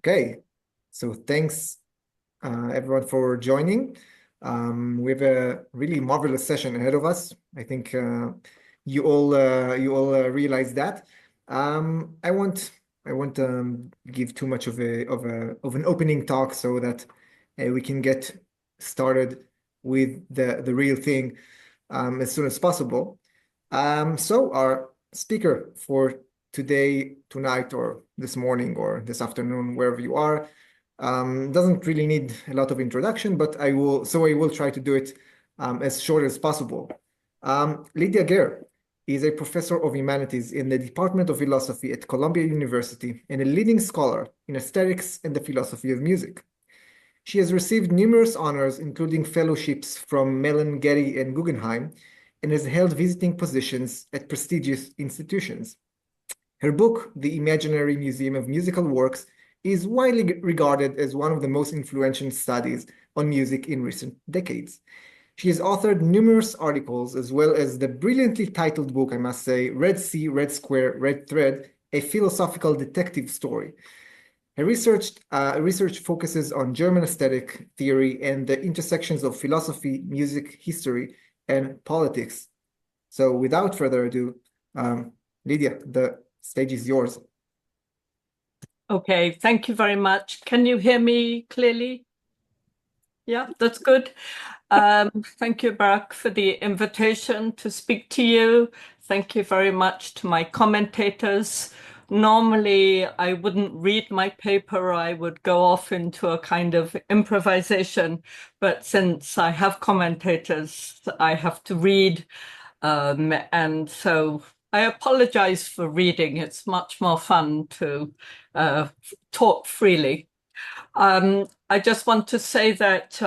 Okay, so thanks everyone for joining. We have a really marvelous session ahead of us. I think you all realize that. I won't give too much of an opening talk so that we can get started with the real thing as soon as possible. So our speaker for today, tonight, or this morning, or this afternoon, wherever you are, doesn't really need a lot of introduction, but I will try to do it as short as possible. Lydia Goehr is a professor of humanities in the Department of Philosophy at Columbia University and a leading scholar in aesthetics and the philosophy of music. She has received numerous honors, including fellowships from Mellon, Getty, and Guggenheim, and has held visiting positions at prestigious institutions. Her book, The Imaginary Museum of Musical Works, is widely regarded as one of the most influential studies on music in recent decades. She has authored numerous articles, as well as the brilliantly titled book, I must say, Red Sea, Red Square, Red Thread, a philosophical detective story. Her research focuses on German aesthetic theory and the intersections of philosophy, music, history, and politics. So without further ado, Lydia, the stage is yours. Okay, thank you very much. Can you hear me clearly? Yeah, that's good. Thank you, Barak, for the invitation to speak to you. Thank you very much to my commentators. Normally, I wouldn't read my paper. I would go off into a kind of improvisation. But since I have commentators, I have to read. And so I apologize for reading. It's much more fun to talk freely. I just want to say that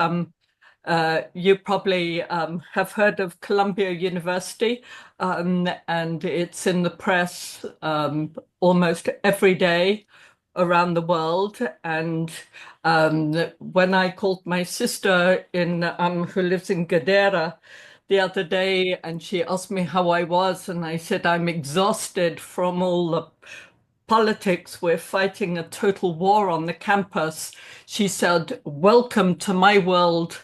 you probably have heard of Columbia University, and it's in the press almost every day around the world. And when I called my sister who lives in Gadara the other day, and she asked me how I was, and I said I'm exhausted from all the politics. We're fighting a total war on the campus. She said, "Welcome to my world.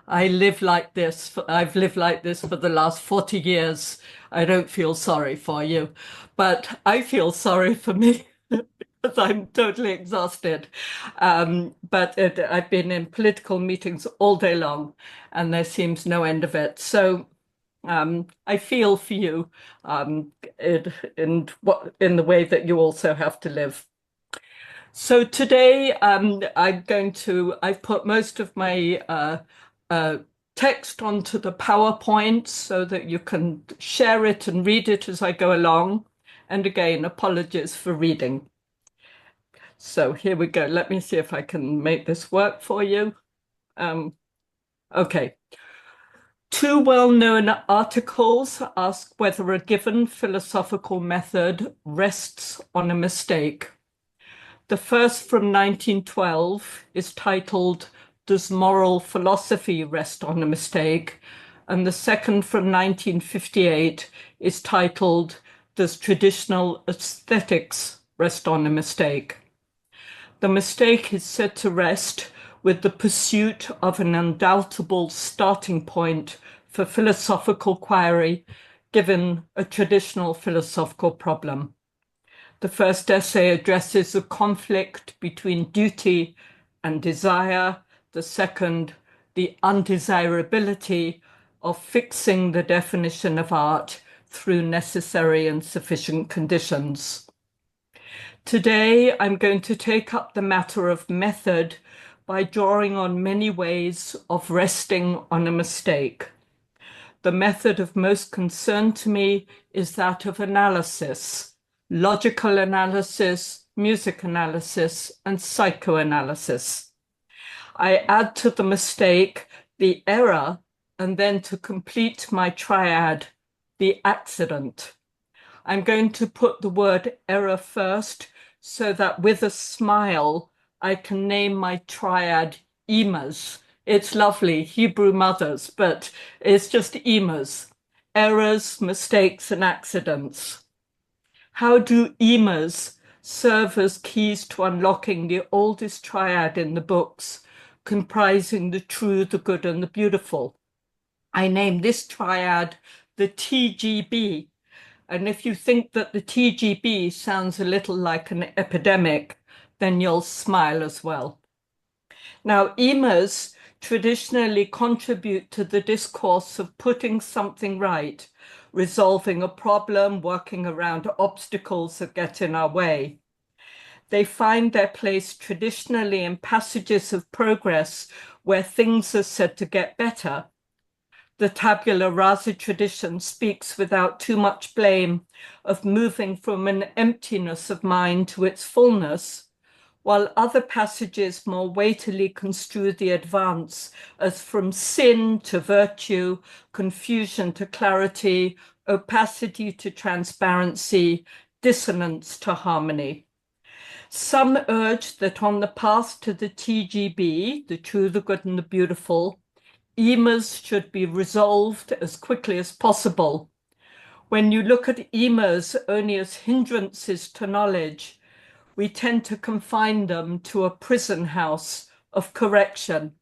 I live like this. I've lived like this for the last 40 years. I don't feel sorry for you." But I feel sorry for me because I'm totally exhausted. But I've been in political meetings all day long, and there seems no end of it. So I feel for you in the way that you also have to live. So today I've put most of my text onto the PowerPoint so that you can share it and read it as I go along. And again, apologies for reading. So here we go. Let me see if I can make this work for you. Okay. Two well-known articles ask whether a given philosophical method rests on a mistake. The first from 1912 is titled, "Does Moral Philosophy Rest on a Mistake?" And the second from 1958 is titled, "Does Traditional Aesthetics Rest on a Mistake?" The mistake is said to rest with the pursuit of an undoubtable starting point for philosophical query, given a traditional philosophical problem. The first essay addresses the conflict between duty and desire. The second, the undesirability of fixing the definition of art through necessary and sufficient conditions. Today, I'm going to take up the matter of method by drawing on many ways of resting on a mistake. The method of most concern to me is that of analysis, logical analysis, music analysis, and psychoanalysis. I add to the mistake the error, and then to complete my triad, the accident. I'm going to put the word error first so that with a smile, I can name my triad emas. It's lovely, Hebrew mothers, but it's just emas. Errors, mistakes, and accidents. How do emas serve as keys to unlocking the oldest triad in the books, comprising the true, the good, and the beautiful. I name this triad the TGB. And if you think that the TGB sounds a little like an epidemic, then you'll smile as well. Now, emas traditionally contribute to the discourse of putting something right, resolving a problem, working around obstacles that get in our way. They find their place traditionally in passages of progress where things are said to get better. The tabula rasa tradition speaks without too much blame of moving from an emptiness of mind to its fullness, while other passages more weightily construe the advance as from sin to virtue, confusion to clarity, opacity to transparency, dissonance to harmony. Some urge that on the path to the TGB, the true, the good, and the beautiful, emas should be resolved as quickly as possible. When you look at emas only as hindrances to knowledge, we tend to confine them to a prison house of correction.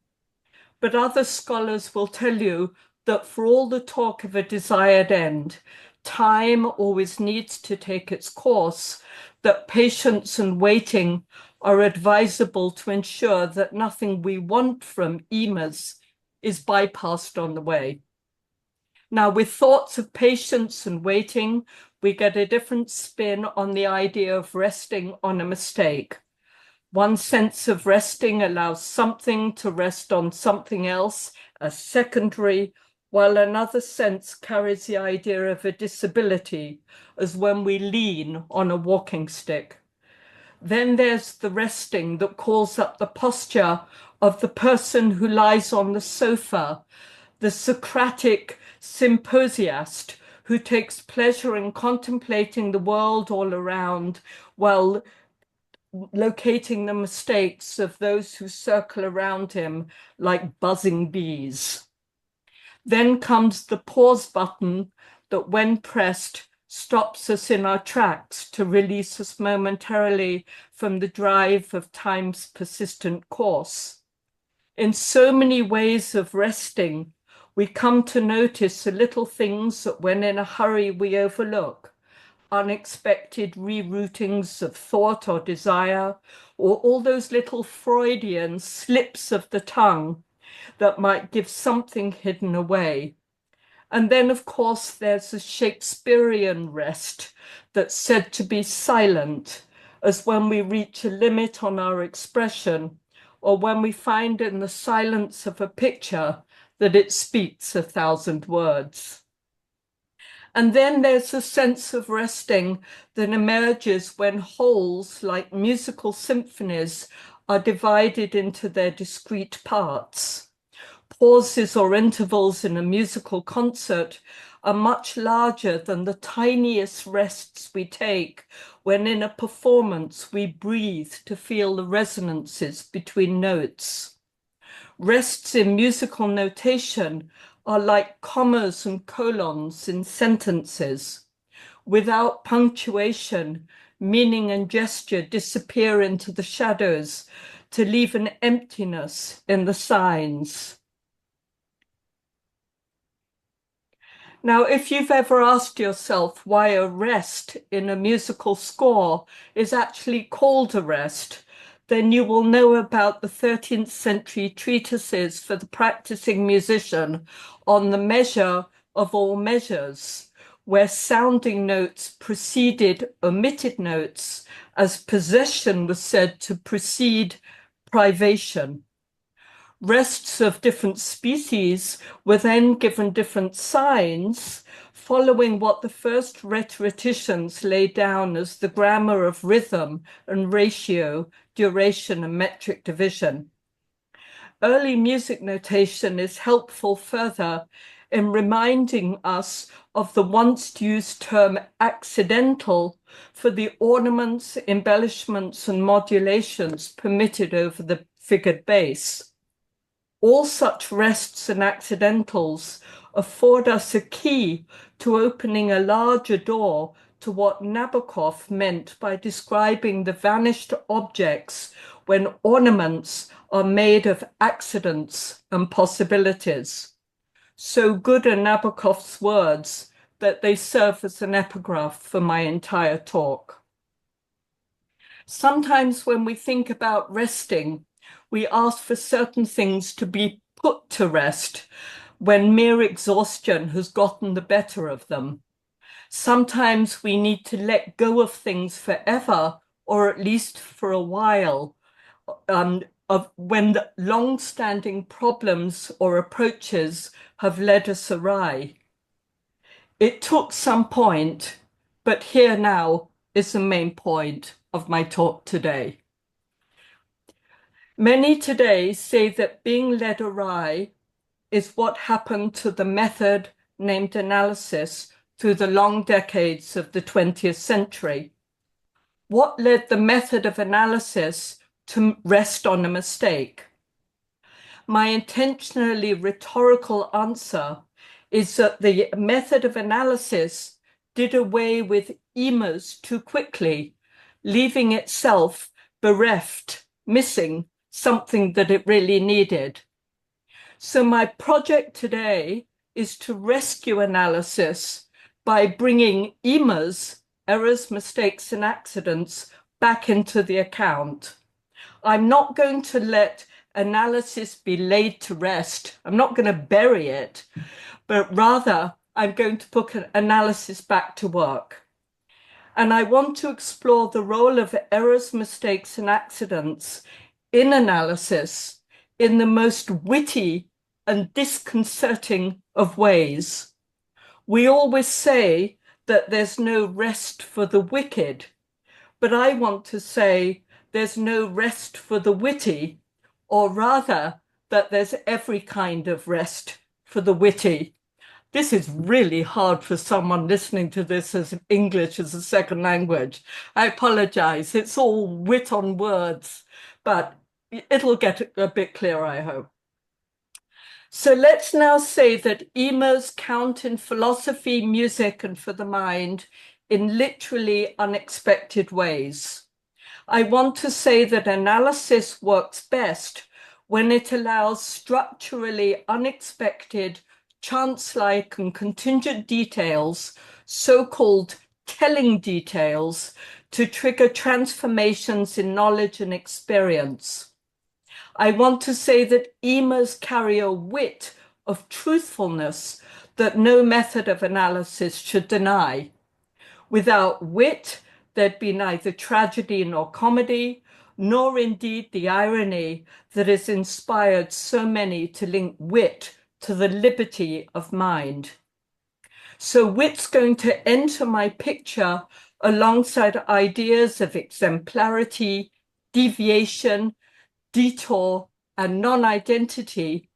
But other scholars will tell you that for all the talk of a desired end, time always needs to take its course, that patience and waiting are advisable to ensure that nothing we want from emas is bypassed on the way. Now, with thoughts of patience and waiting, we get a different spin on the idea of resting on a mistake. One sense of resting allows something to rest on something else as secondary, while another sense carries the idea of a disability as when we lean on a walking stick. Then there's the resting that calls up the posture of the person who lies on the sofa, the Socratic symposiast who takes pleasure in contemplating the world all around while locating the mistakes of those who circle around him like buzzing bees. Then comes the pause button that, when pressed, stops us in our tracks to release us momentarily from the drive of time's persistent course. In so many ways of resting, we come to notice the little things that when in a hurry we overlook, unexpected reroutings of thought or desire, or all those little Freudian slips of the tongue that might give something hidden away. And then, of course, there's a Shakespearean rest that's said to be silent, as when we reach a limit on our expression, or when we find in the silence of a picture that it speaks 1,000 words. And then there's a sense of resting that emerges when wholes, like musical symphonies, are divided into their discrete parts. Pauses or intervals in a musical concert are much larger than the tiniest rests we take when in a performance we breathe to feel the resonances between notes. Rests in musical notation are like commas and colons in sentences. Without punctuation, meaning and gesture disappear into the shadows to leave an emptiness in the signs. Now, if you've ever asked yourself why a rest in a musical score is actually called a rest, then you will know about the 13th century treatises for the practicing musician on the measure of all measures, where sounding notes preceded omitted notes, as possession was said to precede privation. Rests of different species were then given different signs, following what the first rhetoricians laid down as the grammar of rhythm and ratio, duration and metric division. Early music notation is helpful further in reminding us of the once used term accidental for the ornaments, embellishments and modulations permitted over the figured bass. All such rests and accidentals afford us a key to opening a larger door to what Nabokov meant by describing the vanished objects when ornaments are made of accidents and possibilities. So good are Nabokov's words that they serve as an epigraph for my entire talk. Sometimes when we think about resting, we ask for certain things to be put to rest when mere exhaustion has gotten the better of them. Sometimes we need to let go of things forever, or at least for a while, of when the long-standing problems or approaches have led us awry. It took some point, but here now is the main point of my talk today. Many today say that being led awry is what happened to the method named analysis through the long decades of the 20th century. What led the method of analysis to rest on a mistake? My intentionally rhetorical answer is that the method of analysis did away with emas too quickly, leaving itself bereft, missing something that it really needed. So my project today is to rescue analysis by bringing emas, errors, mistakes, and accidents, back into the account. I'm not going to let analysis be laid to rest. I'm not going to bury it, but rather I'm going to put analysis back to work. And I want to explore the role of errors, mistakes, and accidents in analysis in the most witty and disconcerting of ways. We always say that there's no rest for the wicked, but I want to say there's no rest for the witty, or rather that there's every kind of rest for the witty. This is really hard for someone listening to this as English as a second language. I apologize. It's all wit on words, but it'll get a bit clearer, I hope. So let's now say that emas count in philosophy, music, and for the mind in literally unexpected ways. I want to say that analysis works best when it allows structurally unexpected, chance-like and contingent details, so-called telling details, to trigger transformations in knowledge and experience. I want to say that emas carry a wit of truthfulness that no method of analysis should deny. Without wit, there'd be neither tragedy nor comedy, nor indeed the irony that has inspired so many to link wit to the liberty of mind. So wit's going to enter my picture alongside ideas of exemplarity, deviation, detour, and non-identity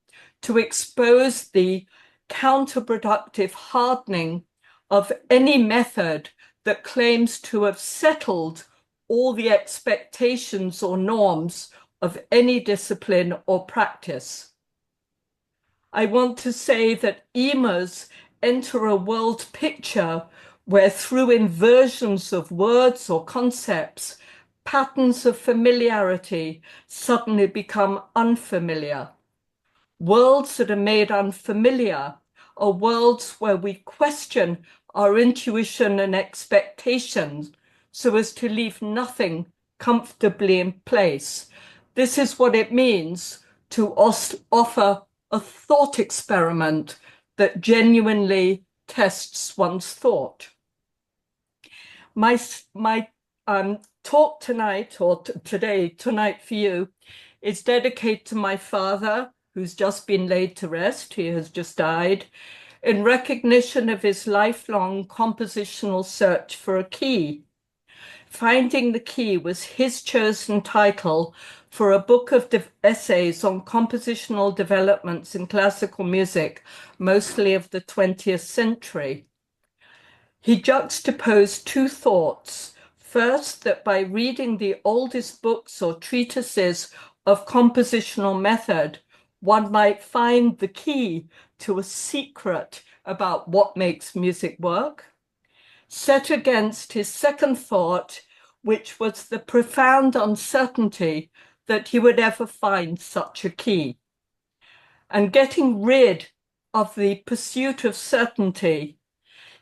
to expose the counterproductive hardening of any method that claims to have settled all the expectations or norms of any discipline or practice. I want to say that emas enter a world picture where through inversions of words or concepts, patterns of familiarity suddenly become unfamiliar. Worlds that are made unfamiliar are worlds where we question our intuition and expectations so as to leave nothing comfortably in place. This is what it means to offer a thought experiment that genuinely tests one's thought. My talk tonight, or tonight for you, is dedicated to my father, who's just been laid to rest. He has just died, in recognition of his lifelong compositional search for a key. Finding the Key was his chosen title for a book of essays on compositional developments in classical music, mostly of the 20th century. He juxtaposed two thoughts. First, that by reading the oldest books or treatises of compositional method, one might find the key to a secret about what makes music work. set against his second thought, which was the profound uncertainty that he would ever find such a key. And getting rid of the pursuit of certainty,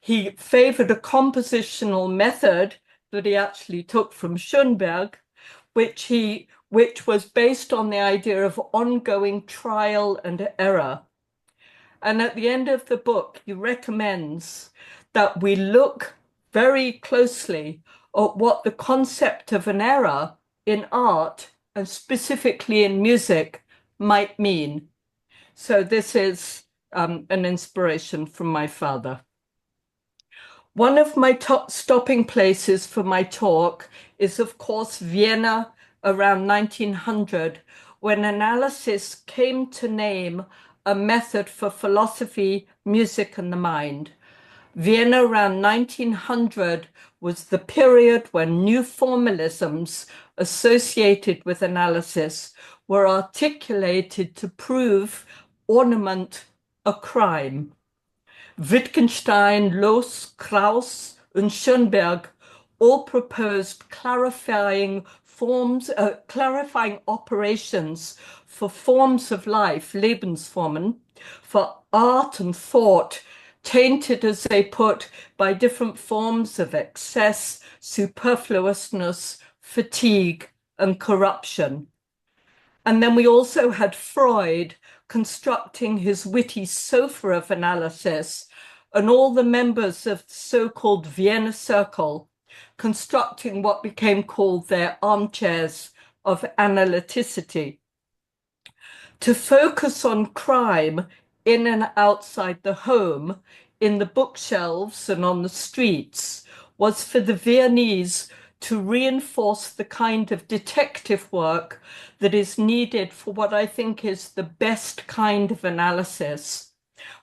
he favored a compositional method that he actually took from Schoenberg, which was based on the idea of ongoing trial and error. And at the end of the book, he recommends that we look very closely at what the concept of an error in art, and specifically in music, might mean. So this is an inspiration from my father. One of my top stopping places for my talk is, of course, Vienna around 1900, when analysis came to name a method for philosophy, music, and the mind. Vienna around 1900 was the period when new formalisms associated with analysis were articulated to prove ornament a crime. Wittgenstein, Loos, Krauss, and Schoenberg all proposed clarifying operations for forms of life, Lebensformen, for art and thought, tainted, as they put, by different forms of excess, superfluousness, fatigue, and corruption. And then we also had Freud constructing his witty sofa of analysis, and all the members of the so-called Vienna Circle constructing what became called their armchairs of analyticity. To focus on crime in and outside the home, in the bookshelves and on the streets, was for the Viennese to reinforce the kind of detective work that is needed for what I think is the best kind of analysis,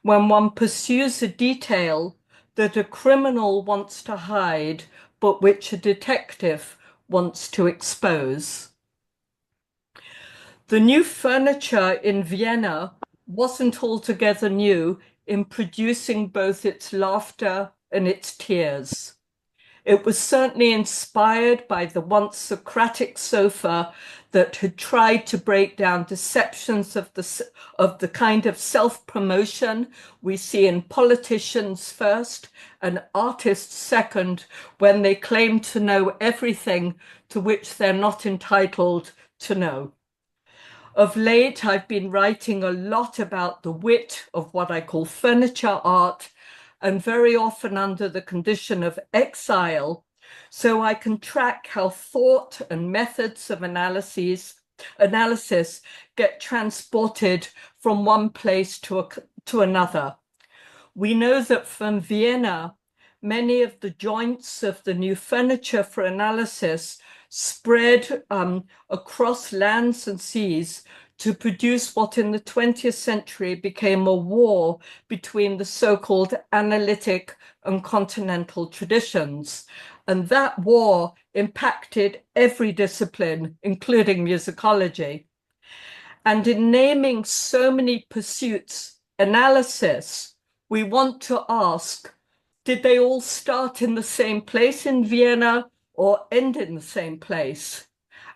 when one pursues a detail that a criminal wants to hide, but which a detective wants to expose. The new furniture in Vienna wasn't altogether new in producing both its laughter and its tears. It was certainly inspired by the once Socratic sofa that had tried to break down deceptions of the kind of self-promotion we see in politicians first and artists second, when they claim to know everything to which they're not entitled to know. Of late, I've been writing a lot about the wit of what I call furniture art, and very often under the condition of exile, so I can track how thought and methods of analysis get transported from one place to another. We know that from Vienna, many of the joints of the new furniture for analysis spread across lands and seas to produce what in the 20th century became a war between the so-called analytic and continental traditions. And that war impacted every discipline, including musicology. And in naming so many pursuits analysis, we want to ask, did they all start in the same place in Vienna or end in the same place?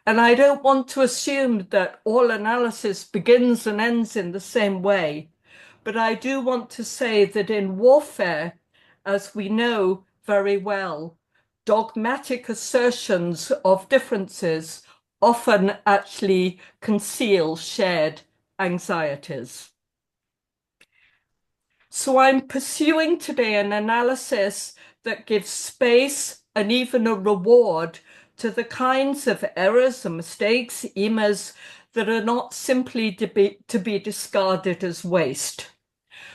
And I don't want to assume that all analysis begins and ends in the same way, but I do want to say that in warfare, as we know very well, dogmatic assertions of differences often actually conceal shared anxieties. So I'm pursuing today an analysis that gives space and even a reward to the kinds of errors and mistakes, emas, that are not simply to be discarded as waste.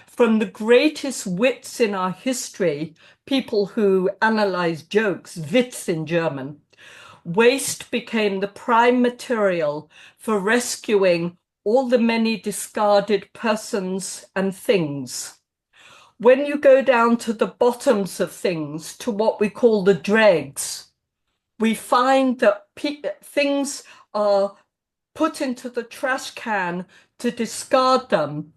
From the greatest wits in our history, people who analyze jokes, Witz in German, waste became the prime material for rescuing all the many discarded persons and things. When you go down to the bottoms of things, to what we call the dregs, we find that things are put into the trash can to discard them.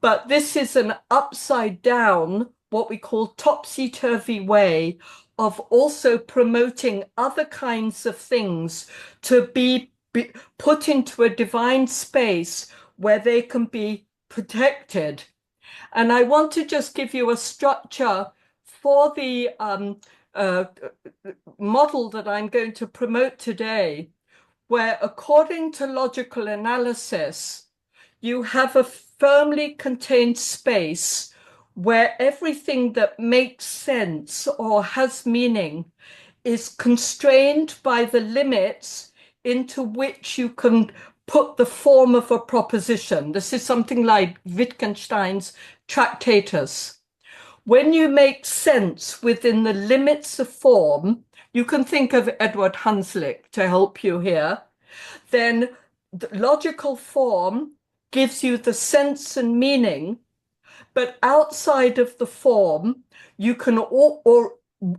But this is an upside down, what we call topsy-turvy way of also promoting other kinds of things to be put into a divine space where they can be protected. And I want to just give you a structure for the model that I'm going to promote today, where according to logical analysis, you have a firmly contained space where everything that makes sense or has meaning is constrained by the limits into which you can put the form of a proposition. This is something like Wittgenstein's Tractatus. When you make sense within the limits of form, you can think of Edward Hanslick to help you here, then the logical form gives you the sense and meaning, but outside of the form, you can, or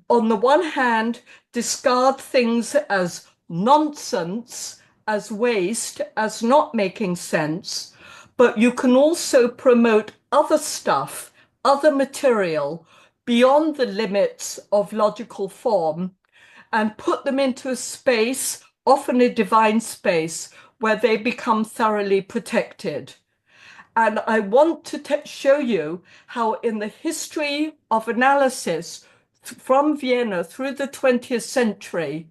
on the one hand, discard things as nonsense, as waste, as not making sense, but you can also promote other stuff, other material beyond the limits of logical form and put them into a space, often a divine space, where they become thoroughly protected. And I want to show you how in the history of analysis from Vienna through the 20th century,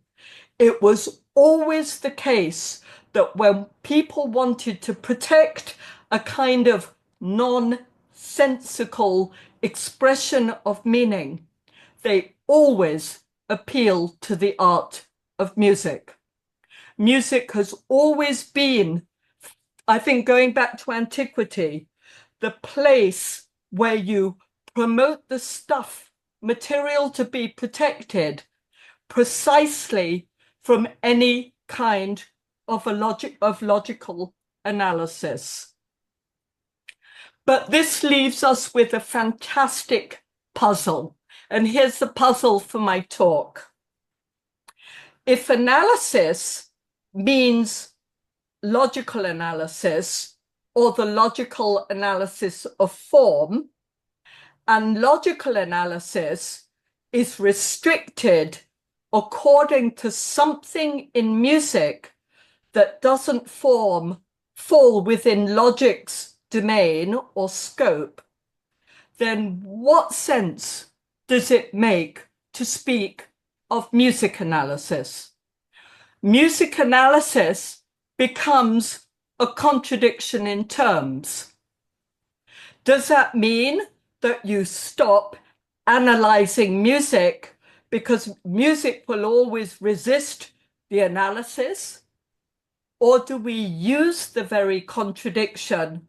it was always the case that when people wanted to protect a kind of nonsensical expression of meaning, they always appeal to the art of music. Music has always been, I think, going back to antiquity, the place where you promote the stuff, material to be protected precisely from any kind of logical analysis. But this leaves us with a fantastic puzzle. And here's the puzzle for my talk. If analysis means logical analysis or the logical analysis of form, and logical analysis is restricted according to something in music that doesn't fall within logic's domain or scope, then what sense does it make to speak of music analysis? Music analysis becomes a contradiction in terms. Does that mean that you stop analyzing music because music will always resist the analysis? Or do we use the very contradiction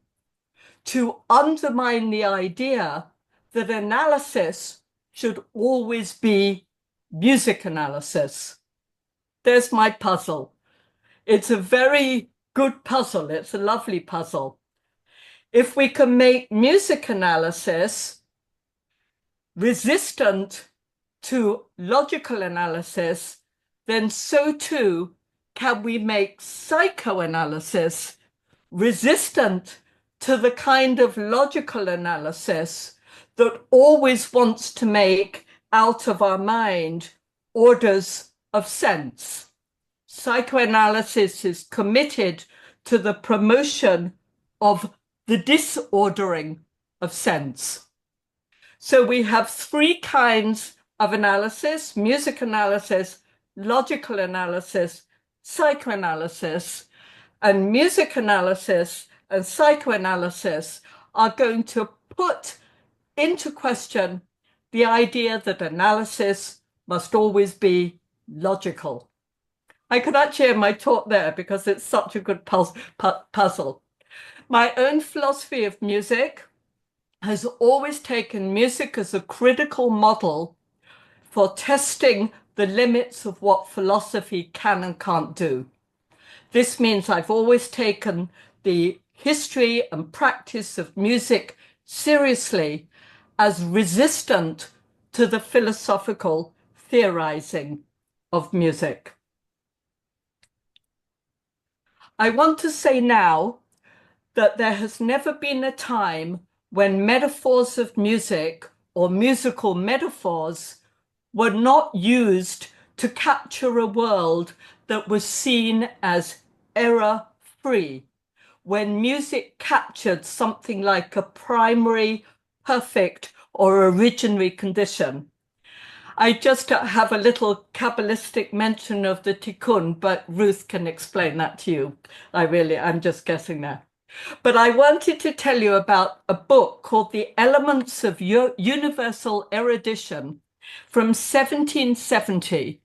to undermine the idea that analysis should always be music analysis? There's my puzzle. It's a very good puzzle. It's a lovely puzzle. If we can make music analysis resistant to logical analysis, then so too can we make psychoanalysis resistant to the kind of logical analysis that always wants to make out of our mind orders of sense. Psychoanalysis is committed to the promotion of the disordering of sense. So we have three kinds of analysis: music analysis, logical analysis, psychoanalysis. And music analysis and psychoanalysis are going to put into question the idea that analysis must always be logical. I could actually end my talk there because it's such a good puzzle. My own philosophy of music has always taken music as a critical model for testing the limits of what philosophy can and can't do. This means I've always taken the history and practice of music seriously as resistant to the philosophical theorizing of music. I want to say now that there has never been a time when metaphors of music or musical metaphors were not used to capture a world that was seen as error-free, when music captured something like a primary, perfect, or originary condition. I just have a little Kabbalistic mention of the tikkun, but Ruth can explain that to you. I'm just guessing there. But I wanted to tell you about a book called The Elements of Universal Erudition from 1770,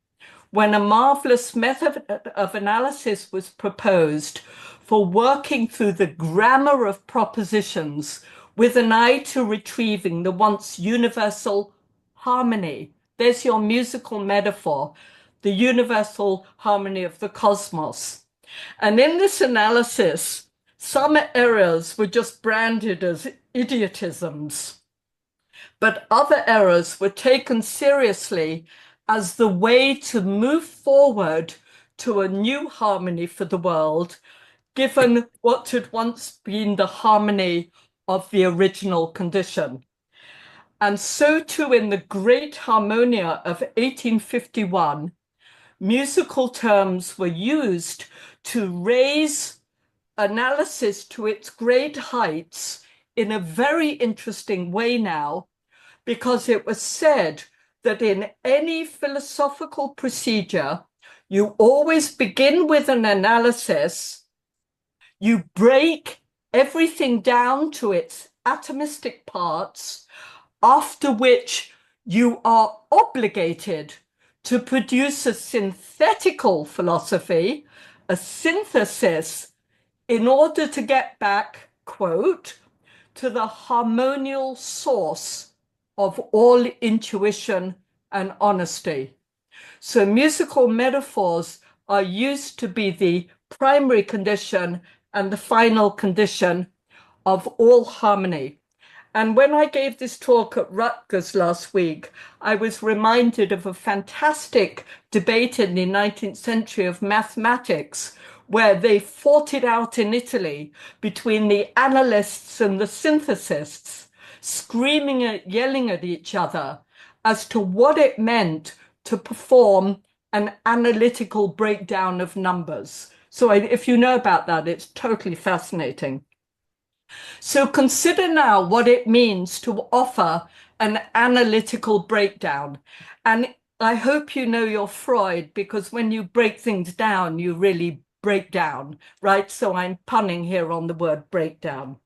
when a marvelous method of analysis was proposed for working through the grammar of propositions with an eye to retrieving the once universal harmony. There's your musical metaphor, the universal harmony of the cosmos. And in this analysis, some errors were just branded as idiotisms, but other errors were taken seriously as the way to move forward to a new harmony for the world, given what had once been the harmony of the original condition. And so too in the Great Harmonia of 1851, musical terms were used to raise analysis to its great heights in a very interesting way now, because it was said that in any philosophical procedure, you always begin with an analysis, you break everything down to its atomistic parts, after which you are obligated to produce a synthetical philosophy, a synthesis, in order to get back, quote, to the harmonial source of all intuition and honesty. So musical metaphors are used to be the primary condition and the final condition of all harmony. And when I gave this talk at Rutgers last week, I was reminded of a fantastic debate in the 19th century of mathematics, where they fought it out in Italy between the analysts and the synthesists, screaming and yelling at each other as to what it meant to perform an analytical breakdown of numbers. So if you know about that, it's totally fascinating. So consider now what it means to offer an analytical breakdown. And I hope you know your Freud, because when you break things down, you really break down, right? So I'm punning here on the word breakdown.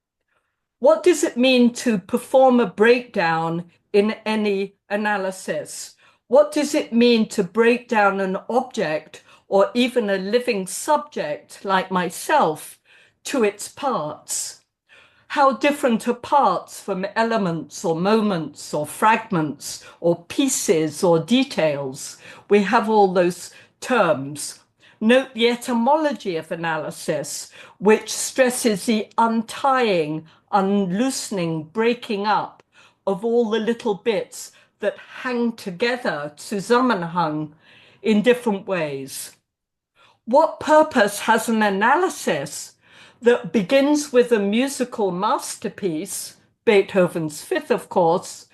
What does it mean to perform a breakdown in any analysis? What does it mean to break down an object or even a living subject like myself to its parts? How different are parts from elements or moments or fragments or pieces or details? We have all those terms. Note the etymology of analysis, which stresses the untying, unloosening, breaking up of all the little bits that hang together, zusammenhang, in different ways. What purpose has an analysis that begins with a musical masterpiece, Beethoven's Fifth, of course,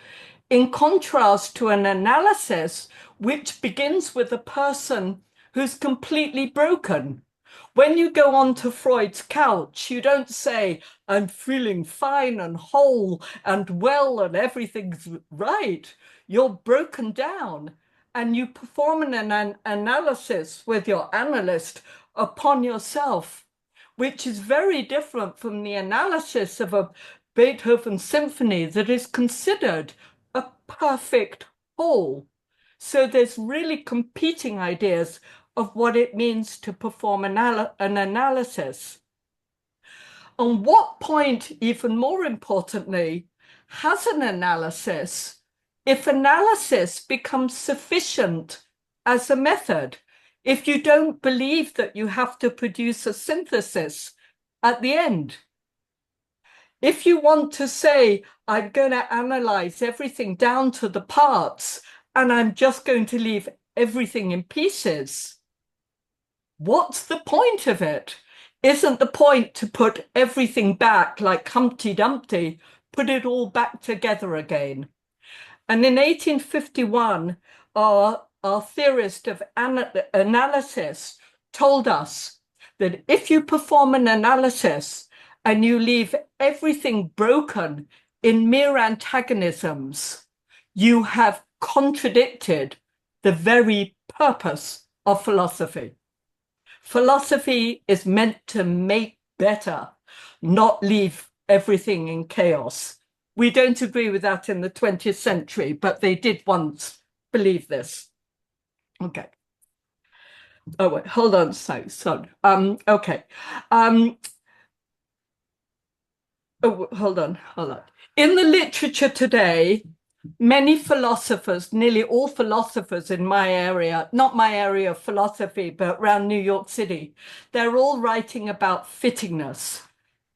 in contrast to an analysis which begins with a person who's completely broken? When you go onto Freud's couch, you don't say, I'm feeling fine and whole and well and everything's right. You're broken down, and you perform an analysis with your analyst upon yourself, which is very different from the analysis of a Beethoven symphony that is considered a perfect whole. So there's really competing ideas of what it means to perform an analysis. On what point, even more importantly, has an analysis, if analysis becomes sufficient as a method, if you don't believe that you have to produce a synthesis at the end? If you want to say, I'm going to analyze everything down to the parts, and I'm just going to leave everything in pieces, what's the point of it? Isn't the point to put everything back like Humpty Dumpty, put it all back together again? And in 1851, our theorist of analysis told us that if you perform an analysis and you leave everything broken in mere antagonisms, you have contradicted the very purpose of philosophy. Philosophy is meant to make better, not leave everything in chaos. We don't agree with that in the 20th century, but they did once believe this. Okay. Oh, wait, hold on. Okay. Oh, hold on. In the literature today, many philosophers, nearly all philosophers in my area, not my area of philosophy, but around New York City, they're all writing about fittingness.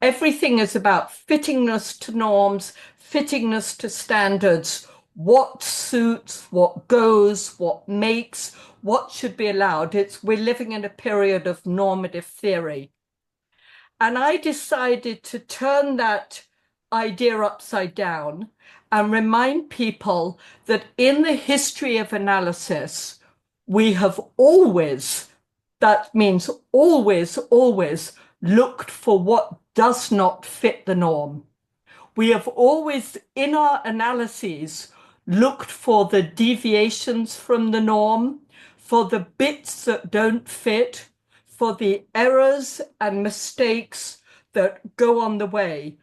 Everything is about fittingness to norms, fittingness to standards, what suits, what goes, what makes, what should be allowed. We're living in a period of normative theory. And I decided to turn that idea upside down and remind people that in the history of analysis, we have always, that means always, looked for what does not fit the norm. We have always, in our analyses, looked for the deviations from the norm, for the bits that don't fit, for the errors and mistakes that go on the way.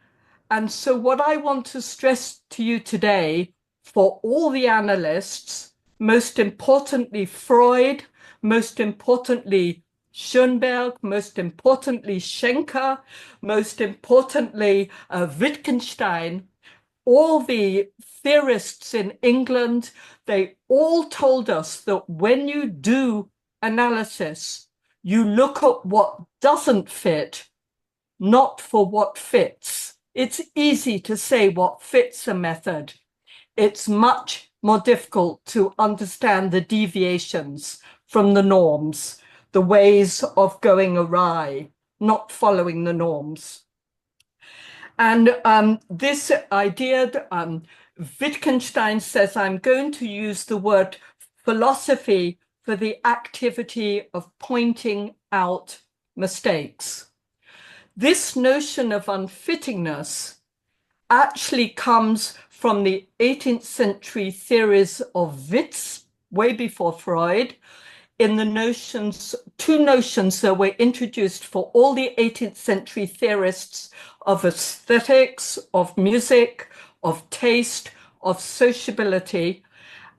And so what I want to stress to you today, for all the analysts, most importantly Freud, most importantly Schoenberg, most importantly Schenker, most importantly Wittgenstein, all the theorists in England, they all told us that when you do analysis, you look at what doesn't fit, not for what fits. It's easy to say what fits a method. It's much more difficult to understand the deviations from the norms, the ways of going awry, not following the norms. And this idea, Wittgenstein says, I'm going to use the word philosophy for the activity of pointing out mistakes. This notion of unfittingness actually comes from the 18th century theories of Witz, way before Freud, in the two notions that were introduced for all the 18th century theorists of aesthetics, of music, of taste, of sociability.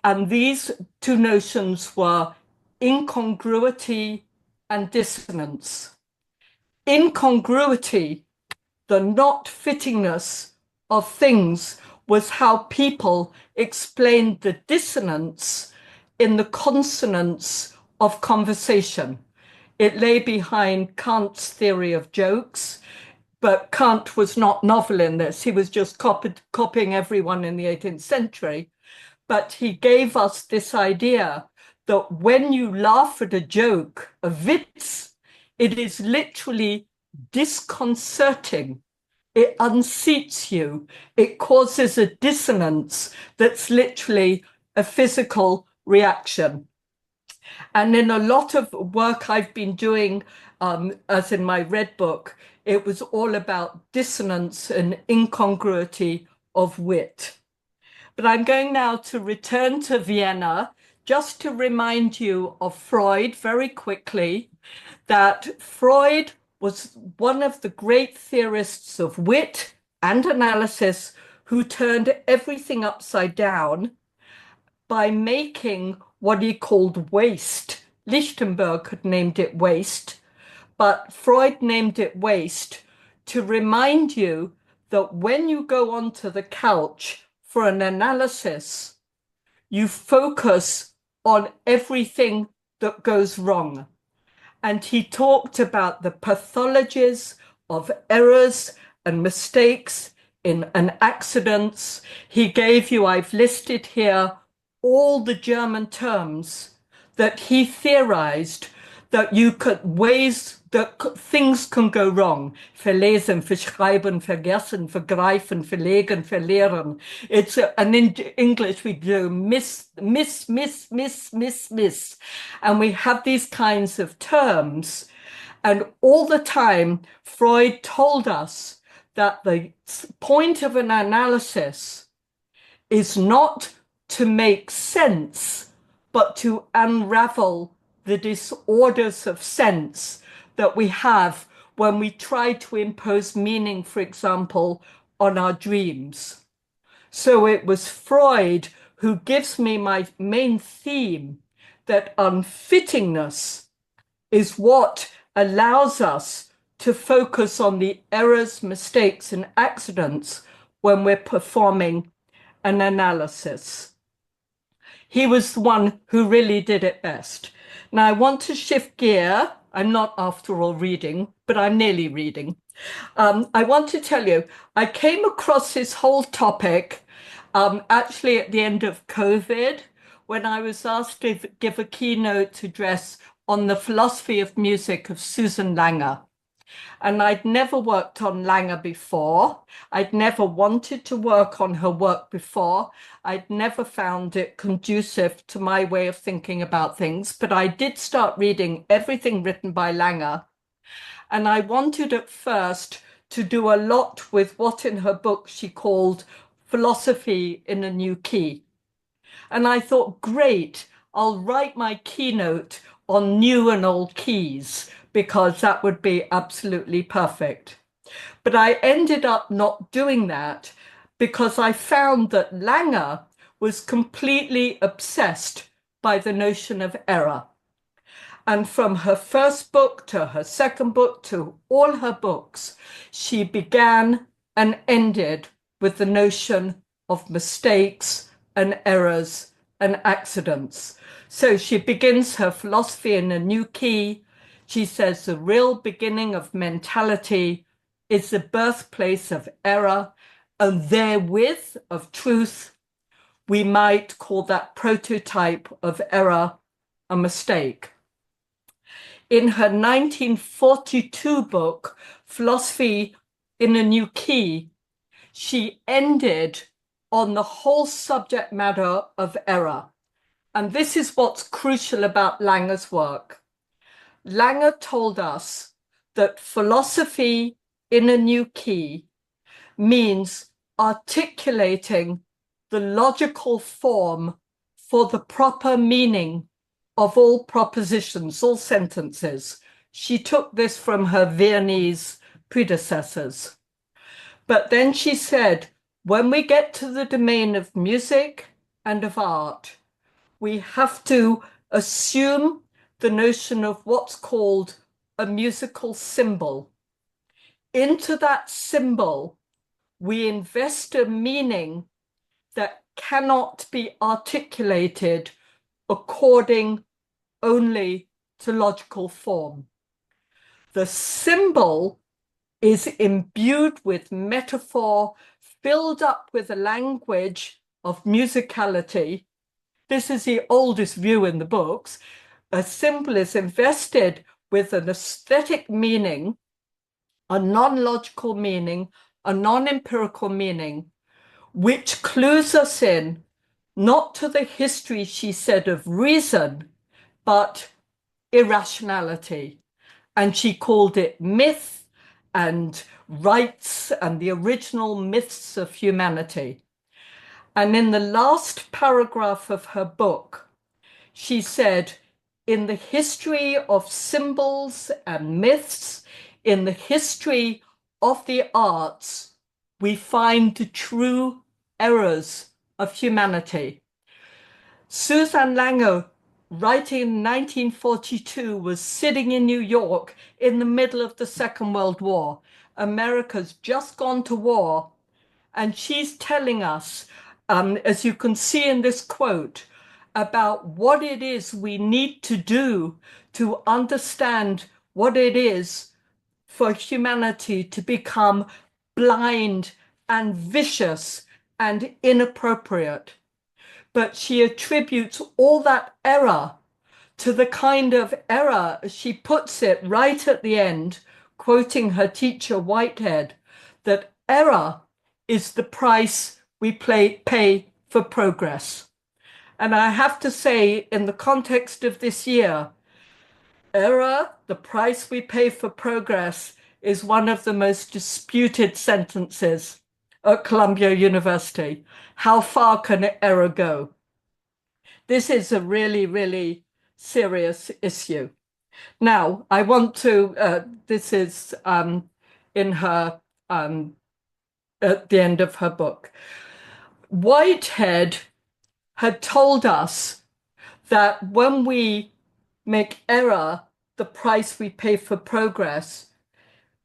And these two notions were incongruity and dissonance. Incongruity, the not fittingness of things, was how people explained the dissonance in the consonance of conversation. It lay behind Kant's theory of jokes, but Kant was not novel in this. He was just copying everyone in the 18th century. But he gave us this idea that when you laugh at a joke, a witz, it is literally disconcerting. It unseats you. It causes a dissonance that's literally a physical reaction. And in a lot of work I've been doing, as in my red book, it was all about dissonance and incongruity of wit. But I'm going now to return to Vienna just to remind you of Freud very quickly, that Freud was one of the great theorists of wit and analysis who turned everything upside down by making what he called waste. Lichtenberg had named it waste, but Freud named it waste to remind you that when you go onto the couch for an analysis, you focus on everything that goes wrong. And he talked about the pathologies of errors and mistakes and accidents. He gave you, I've listed here, all the German terms that he theorized that you could ways that things can go wrong. Verlesen, verschreiben, vergessen, vergreifen, verlegen, verlehren. It's and in English we do miss. And we have these kinds of terms. And all the time, Freud told us that the point of an analysis is not to make sense, but to unravel the disorders of sense that we have when we try to impose meaning, for example, on our dreams. So it was Freud who gives me my main theme, that unfittingness is what allows us to focus on the errors, mistakes, and accidents when we're performing an analysis. He was the one who really did it best. Now, I want to shift gear. I'm not, after all, reading, but I'm nearly reading. I want to tell you, I came across this whole topic actually at the end of COVID, when I was asked to give a keynote address on the philosophy of music of Susan Langer. And I'd never worked on Langer before. I'd never wanted to work on her work before. I'd never found it conducive to my way of thinking about things. But I did start reading everything written by Langer. And I wanted at first to do a lot with what in her book she called philosophy in a new key. And I thought, great, I'll write my keynote on new and old keys, because that would be absolutely perfect. But I ended up not doing that because I found that Langer was completely obsessed by the notion of error. And from her first book to her second book to all her books, she began and ended with the notion of mistakes and errors and accidents. So she begins her philosophy in a new key. She says the real beginning of mentality is the birthplace of error, and therewith of truth. We might call that prototype of error a mistake. In her 1942 book, Philosophy in a New Key, she ended on the whole subject matter of error. And this is what's crucial about Langer's work. Langer told us that philosophy in a new key means articulating the logical form for the proper meaning of all propositions, all sentences. She took this from her Viennese predecessors. But then she said, when we get to the domain of music and of art, we have to assume the notion of what's called a musical symbol. Into that symbol, we invest a meaning that cannot be articulated according only to logical form. The symbol is imbued with metaphor, filled up with a language of musicality. This is the oldest view in the books. A symbol is invested with an aesthetic meaning, a non-logical meaning, a non-empirical meaning, which clues us in not to the history, she said, of reason, but irrationality. And she called it myth and rites and the original myths of humanity. And in the last paragraph of her book, she said, in the history of symbols and myths, in the history of the arts, we find the true errors of humanity. Susan Langer, writing in 1942, was sitting in New York in the middle of the Second World War. America's just gone to war, and she's telling us, as you can see in this quote, about what it is we need to do to understand what it is for humanity to become blind and vicious and inappropriate. But she attributes all that error to the kind of error, as she puts it right at the end, quoting her teacher Whitehead, that error is the price we pay for progress. And I have to say, in the context of this year, error, the price we pay for progress, is one of the most disputed sentences at Columbia University. How far can error go? This is a really, really serious issue. Now, I want to, this is in her, at the end of her book. Whitehead had told us that when we make error the price we pay for progress,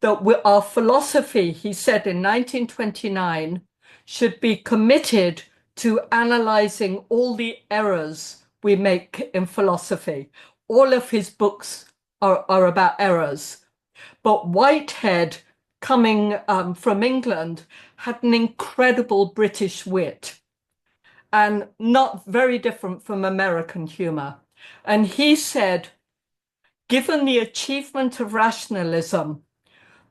that our philosophy, he said in 1929, should be committed to analyzing all the errors we make in philosophy. All of his books are about errors. But Whitehead, coming from England, had an incredible British wit and not very different from American humor. And he said, given the achievement of rationalism,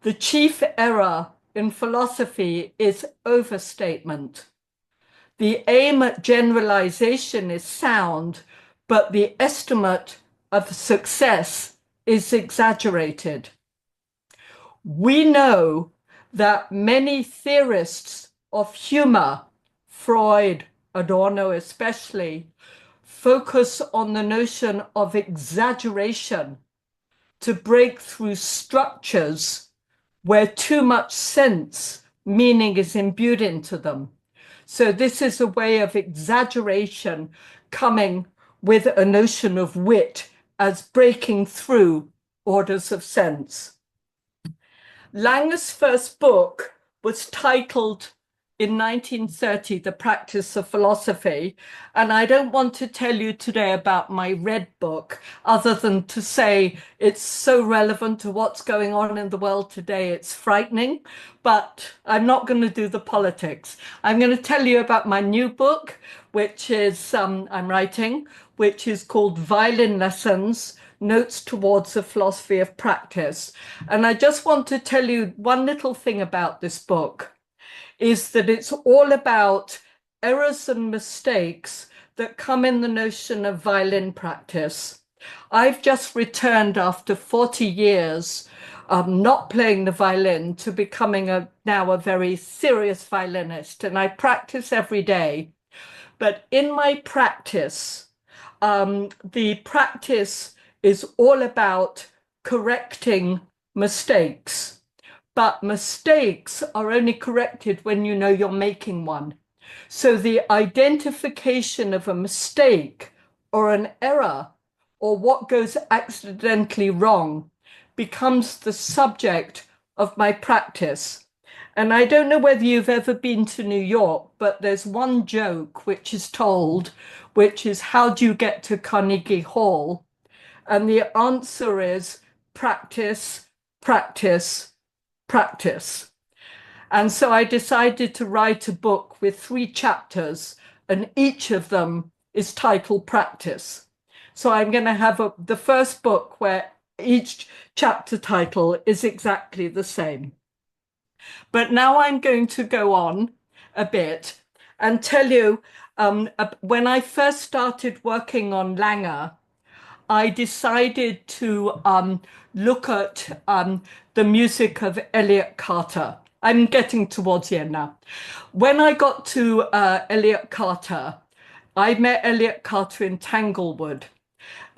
the chief error in philosophy is overstatement. The aim at generalization is sound, but the estimate of success is exaggerated. We know that many theorists of humor, Freud, Adorno especially, focus on the notion of exaggeration to break through structures where too much sense, meaning is imbued into them. So this is a way of exaggeration coming with a notion of wit as breaking through orders of sense. Lange's first book was titled in 1930, The Practice of Philosophy. And I don't want to tell you today about my red book, other than to say it's so relevant to what's going on in the world today. It's frightening, but I'm not going to do the politics. I'm going to tell you about my new book, which is I'm writing, which is called Violin Lessons, Notes Towards a Philosophy of Practice. And I just want to tell you one little thing about this book, is that it's all about errors and mistakes that come in the notion of violin practice. I've just returned after 40 years not playing the violin to becoming now a very serious violinist, and I practice every day. But in my practice, the practice is all about correcting mistakes. But mistakes are only corrected when you know you're making one. So the identification of a mistake or an error or what goes accidentally wrong becomes the subject of my practice. And I don't know whether you've ever been to New York, but there's one joke which is told, which is, how do you get to Carnegie Hall? And the answer is practice, practice, practice. And so I decided to write a book with 3 chapters, and each of them is titled Practice. So I'm going to have the first book where each chapter title is exactly the same. But now I'm going to go on a bit and tell you, when I first started working on Lange, I decided to look at the music of Elliott Carter. I'm getting towards the end now. When I got to Elliott Carter, I met Elliott Carter in Tanglewood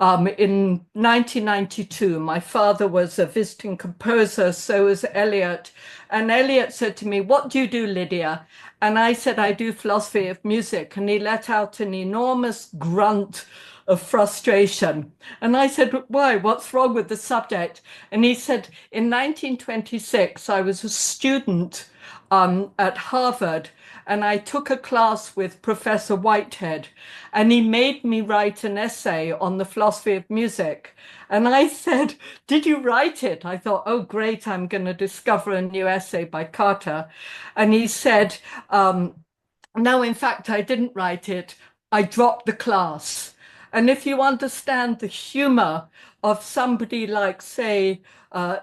in 1992. My father was a visiting composer, so was Elliott. And Elliott said to me, "What do you do, Lydia?" And I said, "I do philosophy of music." And he let out an enormous grunt of frustration. And I said, "Why? What's wrong with the subject?" And he said, "In 1926, I was a student at Harvard, and I took a class with Professor Whitehead, and he made me write an essay on the philosophy of music." And I said, "Did you write it?" I thought, oh, great, I'm going to discover a new essay by Carter. And he said, "No, in fact, I didn't write it. I dropped the class." And if you understand the humor of somebody like, say,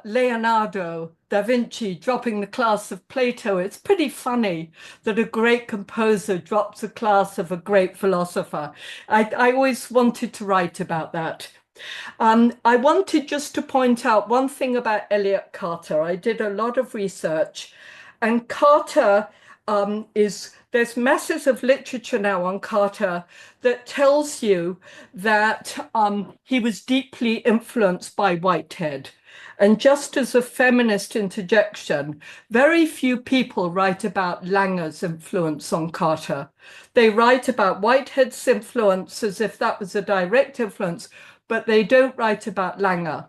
Leonardo da Vinci dropping the class of Plato, it's pretty funny that a great composer drops a class of a great philosopher. I always wanted to write about that. I wanted just to point out one thing about Elliott Carter. I did a lot of research, and Carter there's masses of literature now on Carter that tells you that he was deeply influenced by Whitehead. And just as a feminist interjection, very few people write about Langer's influence on Carter. They write about Whitehead's influence as if that was a direct influence, but they don't write about Langer.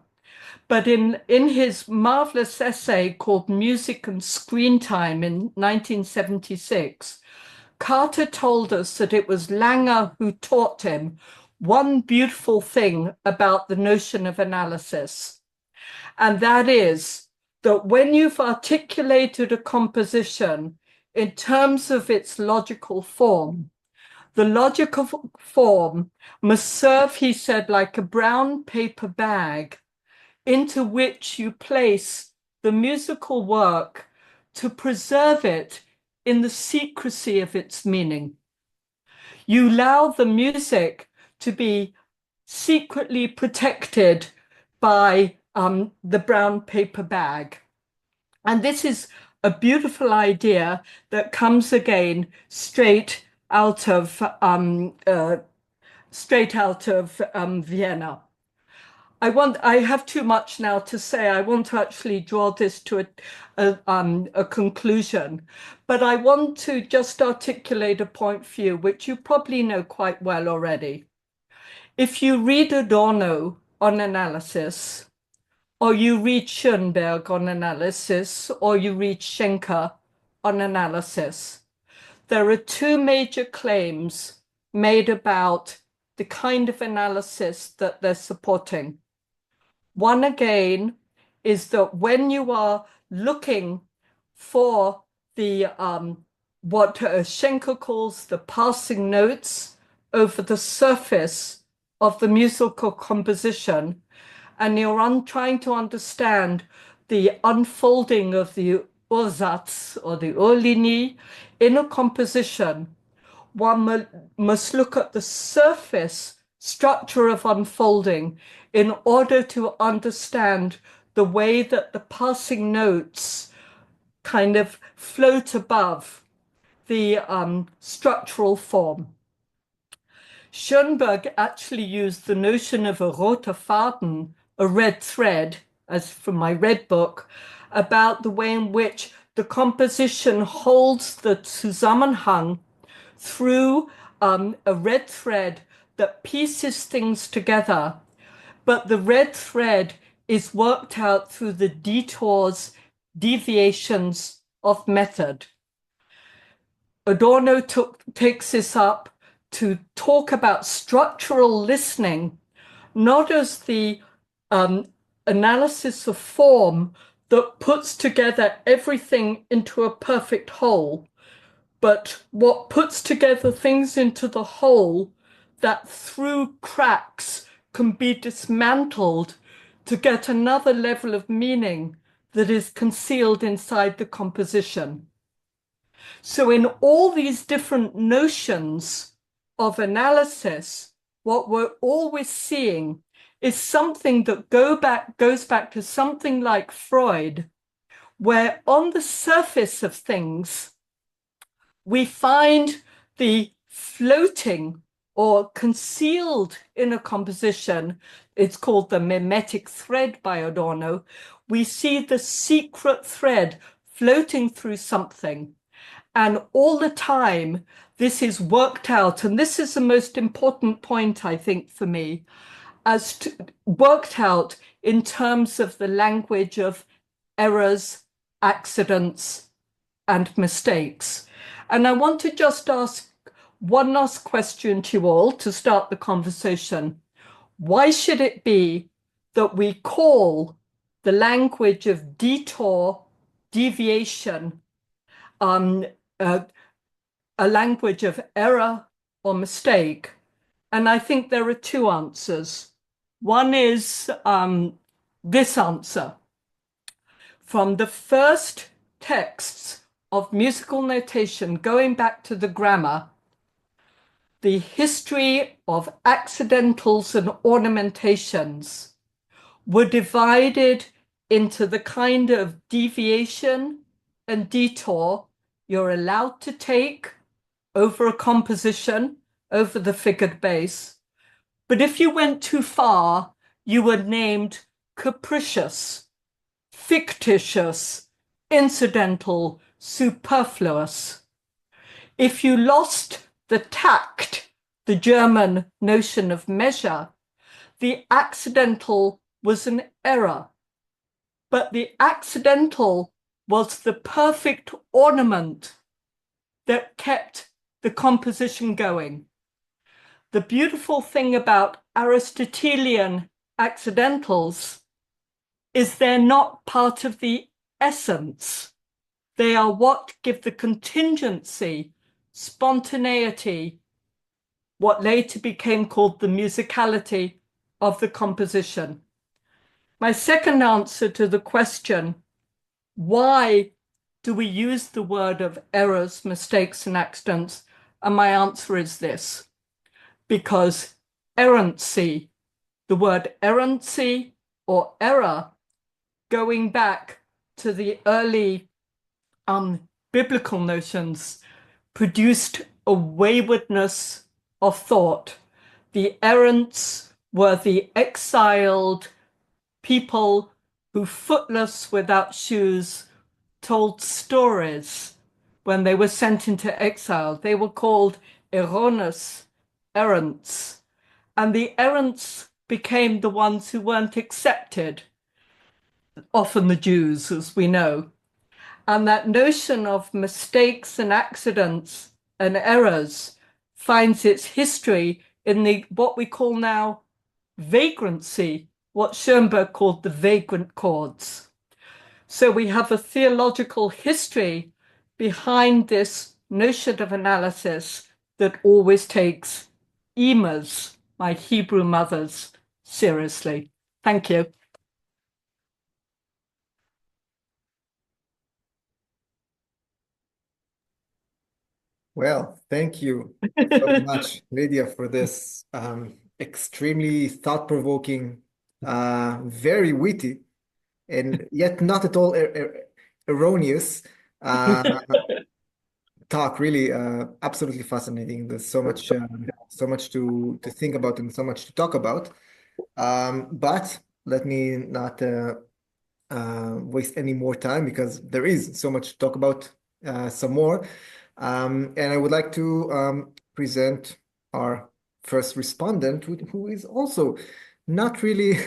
But in his marvelous essay called Music and Screen Time in 1976, Carter told us that it was Langer who taught him one beautiful thing about the notion of analysis. And that is that when you've articulated a composition in terms of its logical form, the logical form must serve, he said, like a brown paper bag into which you place the musical work to preserve it in the secrecy of its meaning. You allow the music to be secretly protected by the brown paper bag. And this is a beautiful idea that comes again straight out of Vienna. I have too much now to say. I want to actually draw this to a conclusion, but I want to just articulate a point for you, which you probably know quite well already. If you read Adorno on analysis, or you read Schoenberg on analysis, or you read Schenker on analysis, there are two major claims made about the kind of analysis that they're supporting. One, again, is that when you are looking for the what Schenker calls the passing notes over the surface of the musical composition, and you're trying to understand the unfolding of the Ursatz or the Urlinie in a composition, one must look at the surface structure of unfolding in order to understand the way that the passing notes kind of float above the structural form. Schoenberg actually used the notion of a roter Faden, a red thread, as from my red book, about the way in which the composition holds the Zusammenhang through a red thread that pieces things together, but the red thread is worked out through the detours, deviations of method. Adorno takes this up to talk about structural listening, not as the analysis of form that puts together everything into a perfect whole, but what puts together things into the whole that through cracks can be dismantled to get another level of meaning that is concealed inside the composition. So in all these different notions of analysis, what we're always seeing is something that goes back to something like Freud, where on the surface of things, we find the floating or concealed in a composition. It's called the mimetic thread by Adorno. We see the secret thread floating through something. And all the time, this is worked out. And this is the most important point, I think, for me, as to, worked out in terms of the language of errors, accidents, and mistakes. And I want to just ask one last question to you all to start the conversation. Why should it be that we call the language of detour, deviation, a language of error or mistake, And I think there are two answers. One is this answer. From the first texts of musical notation going back to the grammar, the history of accidentals and ornamentations were divided into the kind of deviation and detour you're allowed to take over a composition, over the figured bass. But if you went too far, you were named capricious, fictitious, incidental, superfluous. If you lost the tact, the German notion of measure, the accidental was an error. But the accidental was the perfect ornament that kept the composition going. The beautiful thing about Aristotelian accidentals is they're not part of the essence. They are what give the contingency, spontaneity, what later became called the musicality of the composition. My second answer to the question, why do we use the word of errors, mistakes, and accidents? And my answer is this: because errancy, the word errancy or error, going back to the early biblical notions, produced a waywardness of thought. The errants were the exiled people who, footless, without shoes, told stories when they were sent into exile. They were called erroneous errants. And the errants became the ones who weren't accepted, often the Jews, as we know. And that notion of mistakes and accidents and errors finds its history in the what we call now vagrancy, what Schoenberg called the vagrant chords. So we have a theological history behind this notion of analysis that always takes emas, my Hebrew mothers, seriously. Thank you. Well, thank you so much, Lydia, for this extremely thought-provoking, very witty, and yet not at all erroneous talk. Really, absolutely fascinating. There's so much, so much to think about and so much to talk about. But let me not waste any more time because there is so much to talk about. Some more. And I would like to present our first respondent, who is also not really,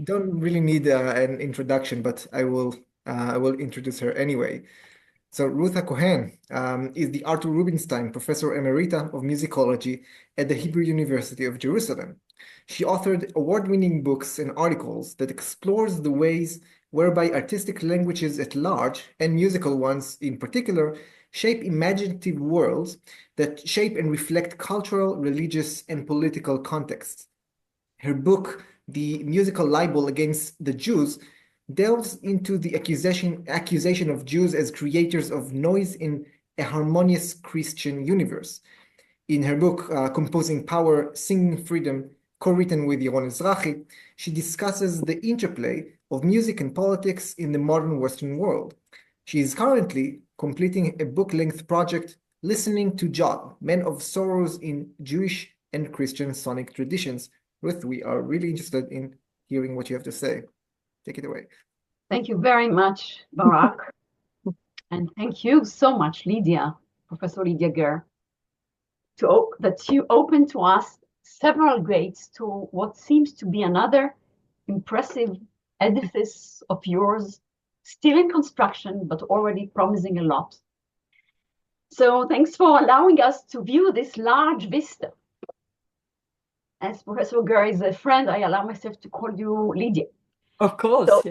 don't really need an introduction, but I will introduce her anyway. So Ruth HaCohen is the Arthur Rubinstein Professor Emerita of Musicology at the Hebrew University of Jerusalem. She authored award-winning books and articles that explores the ways whereby artistic languages at large, and musical ones in particular, shape imaginative worlds that shape and reflect cultural, religious, and political contexts. Her book, The Musical Libel Against the Jews, delves into the accusation of Jews as creators of noise in a harmonious Christian universe. In her book, Composing Power, Singing Freedom, co-written with Yaron Ezrahi, she discusses the interplay of music and politics in the modern Western world. She is currently completing a book-length project, Listening to John, Men of Sorrows in Jewish and Christian Sonic Traditions. Ruth, we are really interested in hearing what you have to say. Take it away. Thank you very much, Barak. And thank you so much, Lydia, Professor Lydia Goehr, that you opened to us several gates to what seems to be another impressive edifice of yours, still in construction, but already promising a lot. So thanks for allowing us to view this large vista. As Professor Goehr is a friend, I allow myself to call you Lydia. Of course. So,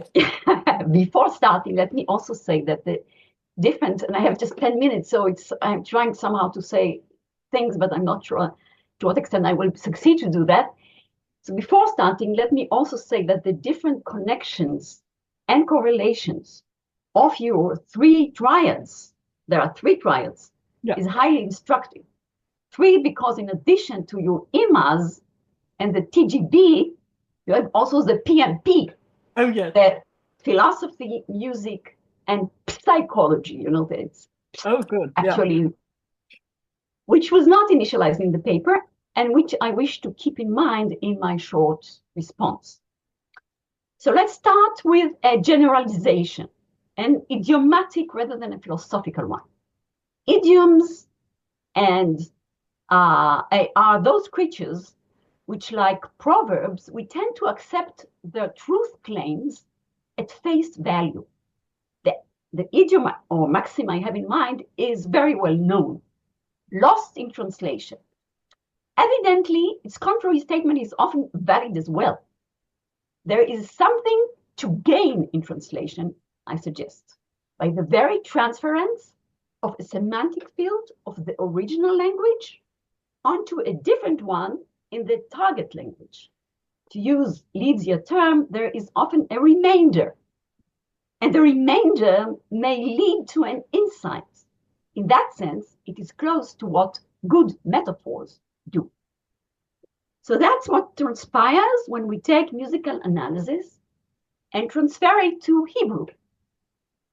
before starting, let me also say that the different, and I have just 10 minutes, so I'm trying somehow to say things, but I'm not sure to what extent I will succeed to do that. So before starting, let me also say that the different connections and correlations of your three triads, there are three triads, is highly instructive. Three, because in addition to your IMAs and the TGB, you have also the PMP. Oh, yes. The philosophy, music, and psychology, you know, that's good. Actually, which was not initialized in the paper, and which I wish to keep in mind in my short response. So let's start with a generalization, an idiomatic rather than a philosophical one. Idioms and are those creatures which, like proverbs, we tend to accept the truth claims at face value. The idiom or maxim I have in mind is very well known, lost in translation. Evidently, its contrary statement is often valid as well. There is something to gain in translation, I suggest, by the very transference of a semantic field of the original language onto a different one in the target language. To use Lydia's term, there is often a remainder, and the remainder may lead to an insight. In that sense, it is close to what good metaphors do. So that's what transpires when we take musical analysis and transfer it to Hebrew.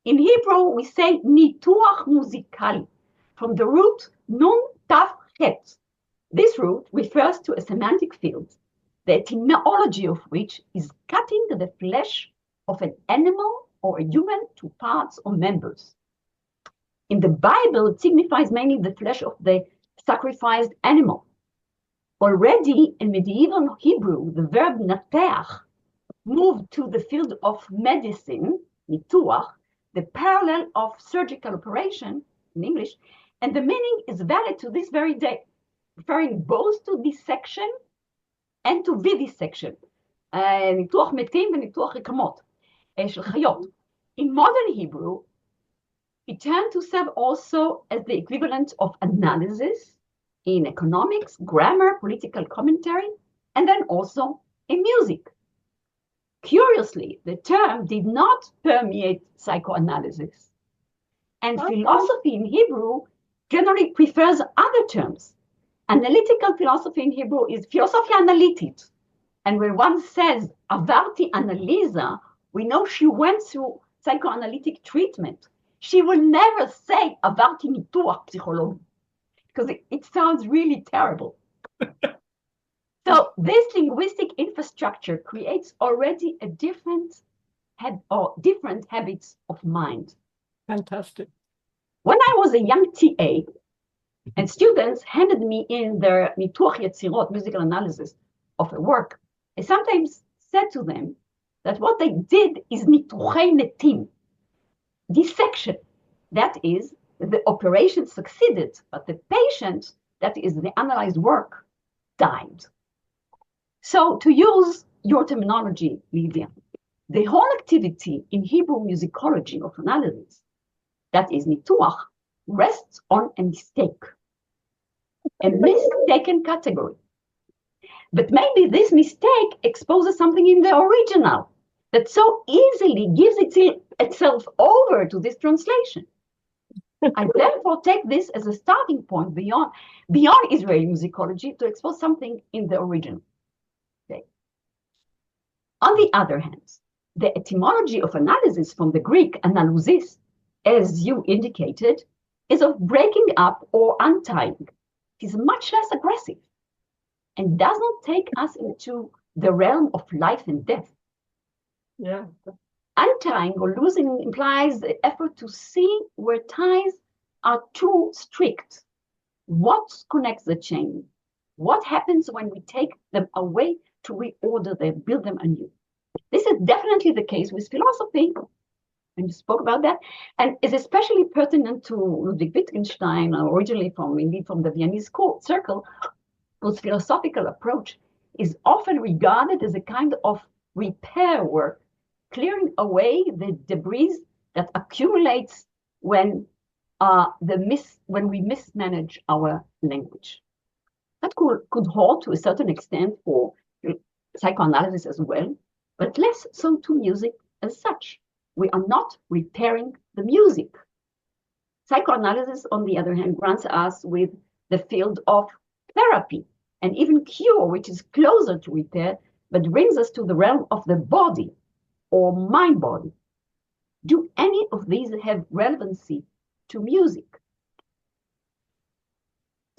In Hebrew, we say nituach musikali, from the root nun taf het. This root refers to a semantic field, the etymology of which is cutting the flesh of an animal or a human to parts or members. In the Bible, it signifies mainly the flesh of the sacrificed animal. Already in medieval Hebrew, the verb nateach moved to the field of medicine, nituach, the parallel of surgical operation in English, and the meaning is valid to this very day, referring both to dissection and to vivisection, ניתוח מתים וניתוח רקמות של חיות. In modern Hebrew, it turned to serve also as the equivalent of analysis in economics, grammar, political commentary, and then also in music. Curiously, the term did not permeate psychoanalysis, and philosophy in Hebrew generally prefers other terms. Analytical philosophy in Hebrew is philosophia analytit, and when one says avarti analiza, we know she went through psychoanalytic treatment. She will never say avarti nituach psychologi, because it sounds really terrible. So this linguistic infrastructure creates already a different habits of mind. Fantastic. When I was a young TA, and students handed me in their nituach yetzirot, musical analysis of a work, I sometimes said to them that what they did is nituchei netim, dissection. That is, the operation succeeded, but the patient, that is the analyzed work, died. So to use your terminology, Lydia, the whole activity in Hebrew musicology of analysis, that is nituach, rests on a mistake, a mistaken category. But maybe this mistake exposes something in the original that so easily gives itself over to this translation. I therefore take this as a starting point beyond Israeli musicology to expose something in the original. Okay. On the other hand, the etymology of analysis from the Greek analysis, as you indicated, is of breaking up or untying. It is much less aggressive and does not take us into the realm of life and death. Yeah. Untying or losing implies the effort to see where ties are too strict. What connects the chain? What happens when we take them away to reorder them, build them anew? This is definitely the case with philosophy, and you spoke about that, and is especially pertinent to Ludwig Wittgenstein, originally from the Viennese circle, whose philosophical approach is often regarded as a kind of repair work, clearing away the debris that accumulates when we mismanage our language. That could hold to a certain extent for psychoanalysis as well, but less so to music as such. We are not repairing the music. Psychoanalysis, on the other hand, grants us with the field of therapy and even cure, which is closer to repair, but brings us to the realm of the body or mind-body. Do any of these have relevancy to music?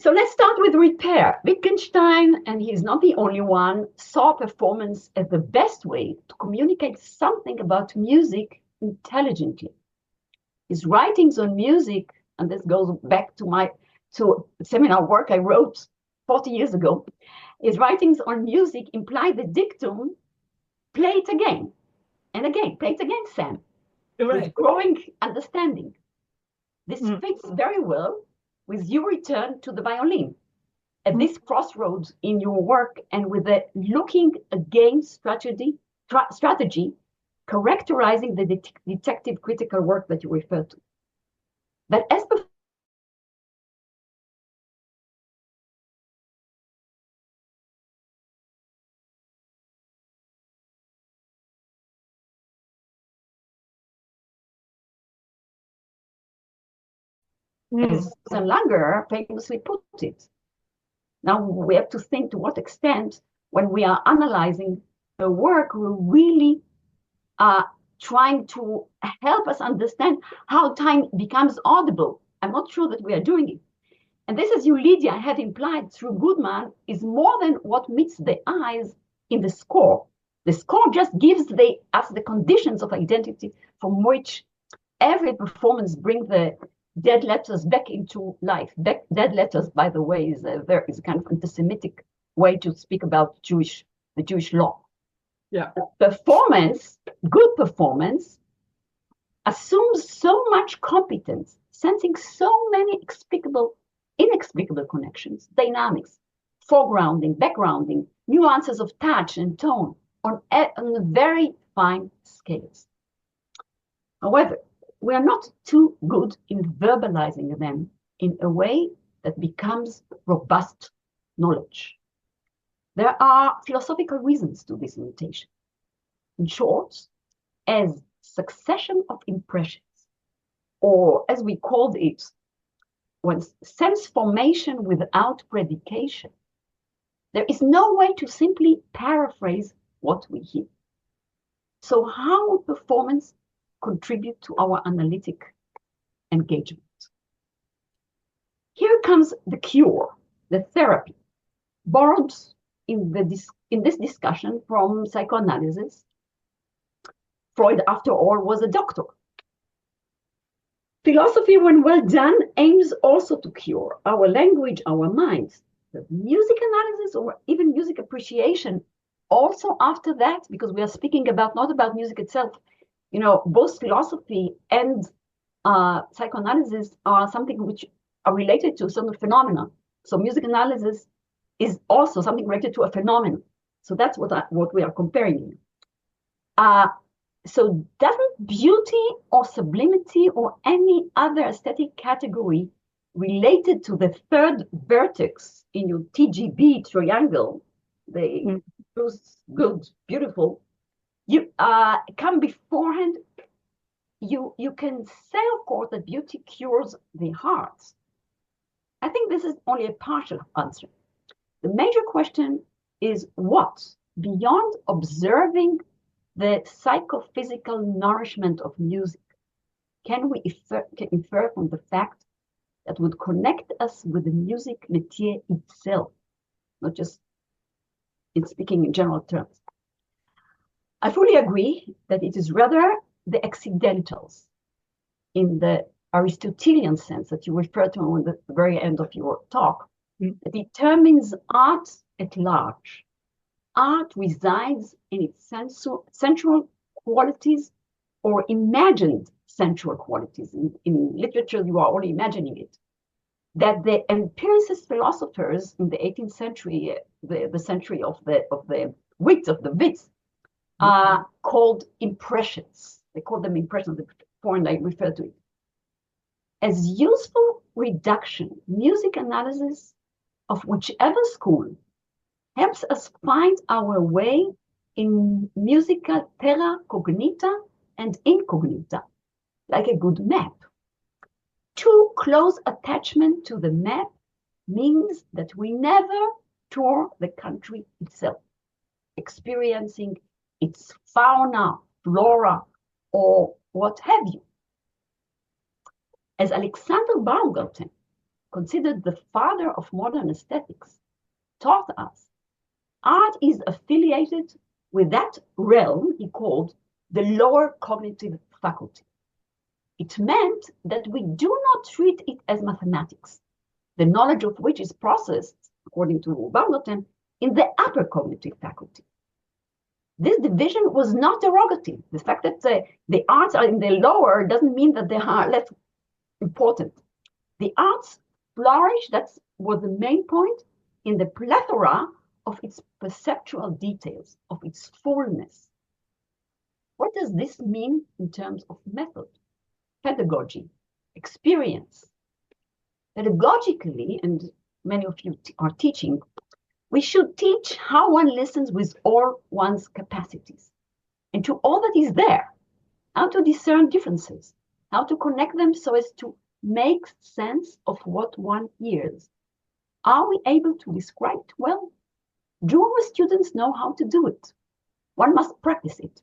So let's start with repair. Wittgenstein, and he's not the only one, saw performance as the best way to communicate something about music intelligently. His writings on music, and this goes back to seminar work I wrote 40 years ago, his writings on music imply the dictum, play it again and again, play it again, Sam, Right. with growing understanding. This fits very well with your return to the violin at this crossroads in your work and with the looking again strategy characterizing the detective critical work that you refer to. But as as Langer famously put it. Now we have to think to what extent, when we are analyzing the work, we're really trying to help us understand how time becomes audible. I'm not sure that we are doing it. And this, as you, Lydia, have implied through Goodman, is more than what meets the eyes in the score. The score just gives us the conditions of identity from which every performance brings the dead letters back into life. Dead letters, by the way, is a kind of anti-Semitic way to speak about the Jewish law. Yeah. Performance, good performance, assumes so much competence, sensing so many inexplicable connections, dynamics, foregrounding, backgrounding, nuances of touch and tone on very fine scales. However, we are not too good in verbalizing them in a way that becomes robust knowledge. There are philosophical reasons to this limitation. In short, as succession of impressions, or as we called it, sense formation without predication, there is no way to simply paraphrase what we hear. So how would performance contribute to our analytic engagement? Here comes the cure, the therapy, borrowed in this discussion from psychoanalysis. Freud, after all, was a doctor. Philosophy, when well done, aims also to cure our language, our minds. The music analysis or even music appreciation also after that, because we are speaking not about music itself. You know, both philosophy and psychoanalysis are something which are related to certain phenomena. So music analysis is also something related to a phenomenon. So that's what we are comparing. So doesn't beauty or sublimity or any other aesthetic category related to the third vertex in your TGB triangle, the good, beautiful, you come beforehand? You can say, of course, that beauty cures the heart. I think this is only a partial answer. The major question is what, beyond observing the psychophysical nourishment of music, can we infer from the fact that would connect us with the music métier itself, not just in speaking in general terms? I fully agree that it is rather the accidentals in the Aristotelian sense that you refer to at the very end of your talk that determines art at large. Art resides in its sensual qualities or imagined sensual qualities. In literature, you are only imagining it. That the empiricist philosophers in the 18th century, the century of the wits, called impressions. They called them impressions, the point I refer to it. As useful reduction, music analysis of whichever school helps us find our way in musica terra cognita and incognita, like a good map. Too close attachment to the map means that we never tour the country itself, experiencing its fauna, flora, or what have you. As Alexander Baumgarten, considered the father of modern aesthetics, taught us, art is affiliated with that realm he called the lower cognitive faculty. It meant that we do not treat it as mathematics, the knowledge of which is processed, according to Baumgarten, in the upper cognitive faculty. This division was not derogative. The fact that the arts are in the lower doesn't mean that they are less important. The arts flourish, that was the main point, in the plethora of its perceptual details, of its fullness. What does this mean in terms of method, pedagogy, experience? Pedagogically, and many of you are teaching, we should teach how one listens with all one's capacities and to all that is there, how to discern differences, how to connect them so as to make sense of what one hears. Are we able to describe it well? Do our students know how to do it? One must practice it.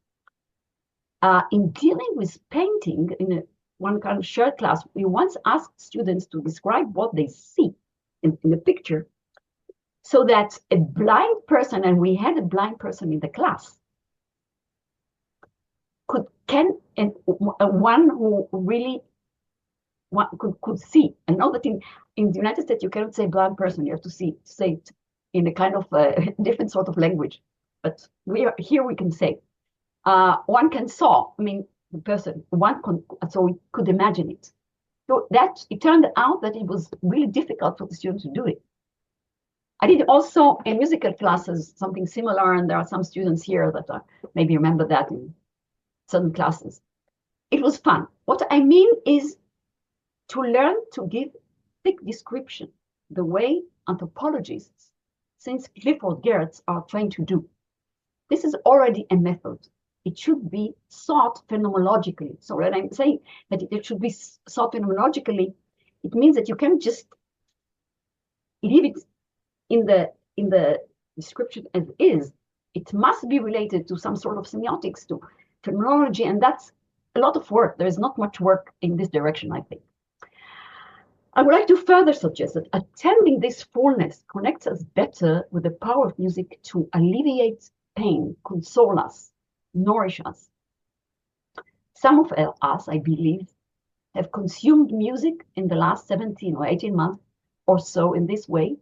In dealing with painting, in one kind of shared class, we once asked students to describe what they see in the picture, so that a blind person, and we had a blind person in the class, and one who really could see. And know that in the United States, you cannot say blind person, you have to say it in a kind of different sort of language. But here we can say, one can saw, the person, so we could imagine it. So that, it turned out that it was really difficult for the students to do it. I did also in musical classes something similar, and there are some students here that maybe remember that in certain classes. It was fun. What I mean is to learn to give thick description, the way anthropologists, since Clifford Geertz, are trained to do. This is already a method. It should be sought phenomenologically. So when I'm saying that it should be sought phenomenologically, it means that you can't just leave it in the description as is. It must be related to some sort of semiotics, to phenomenology, and that's a lot of work. There is not much work in this direction, I think. I would like to further suggest that attending this fullness connects us better with the power of music to alleviate pain, console us, nourish us. Some of us, I believe, have consumed music in the last 17 or 18 months or so in this way,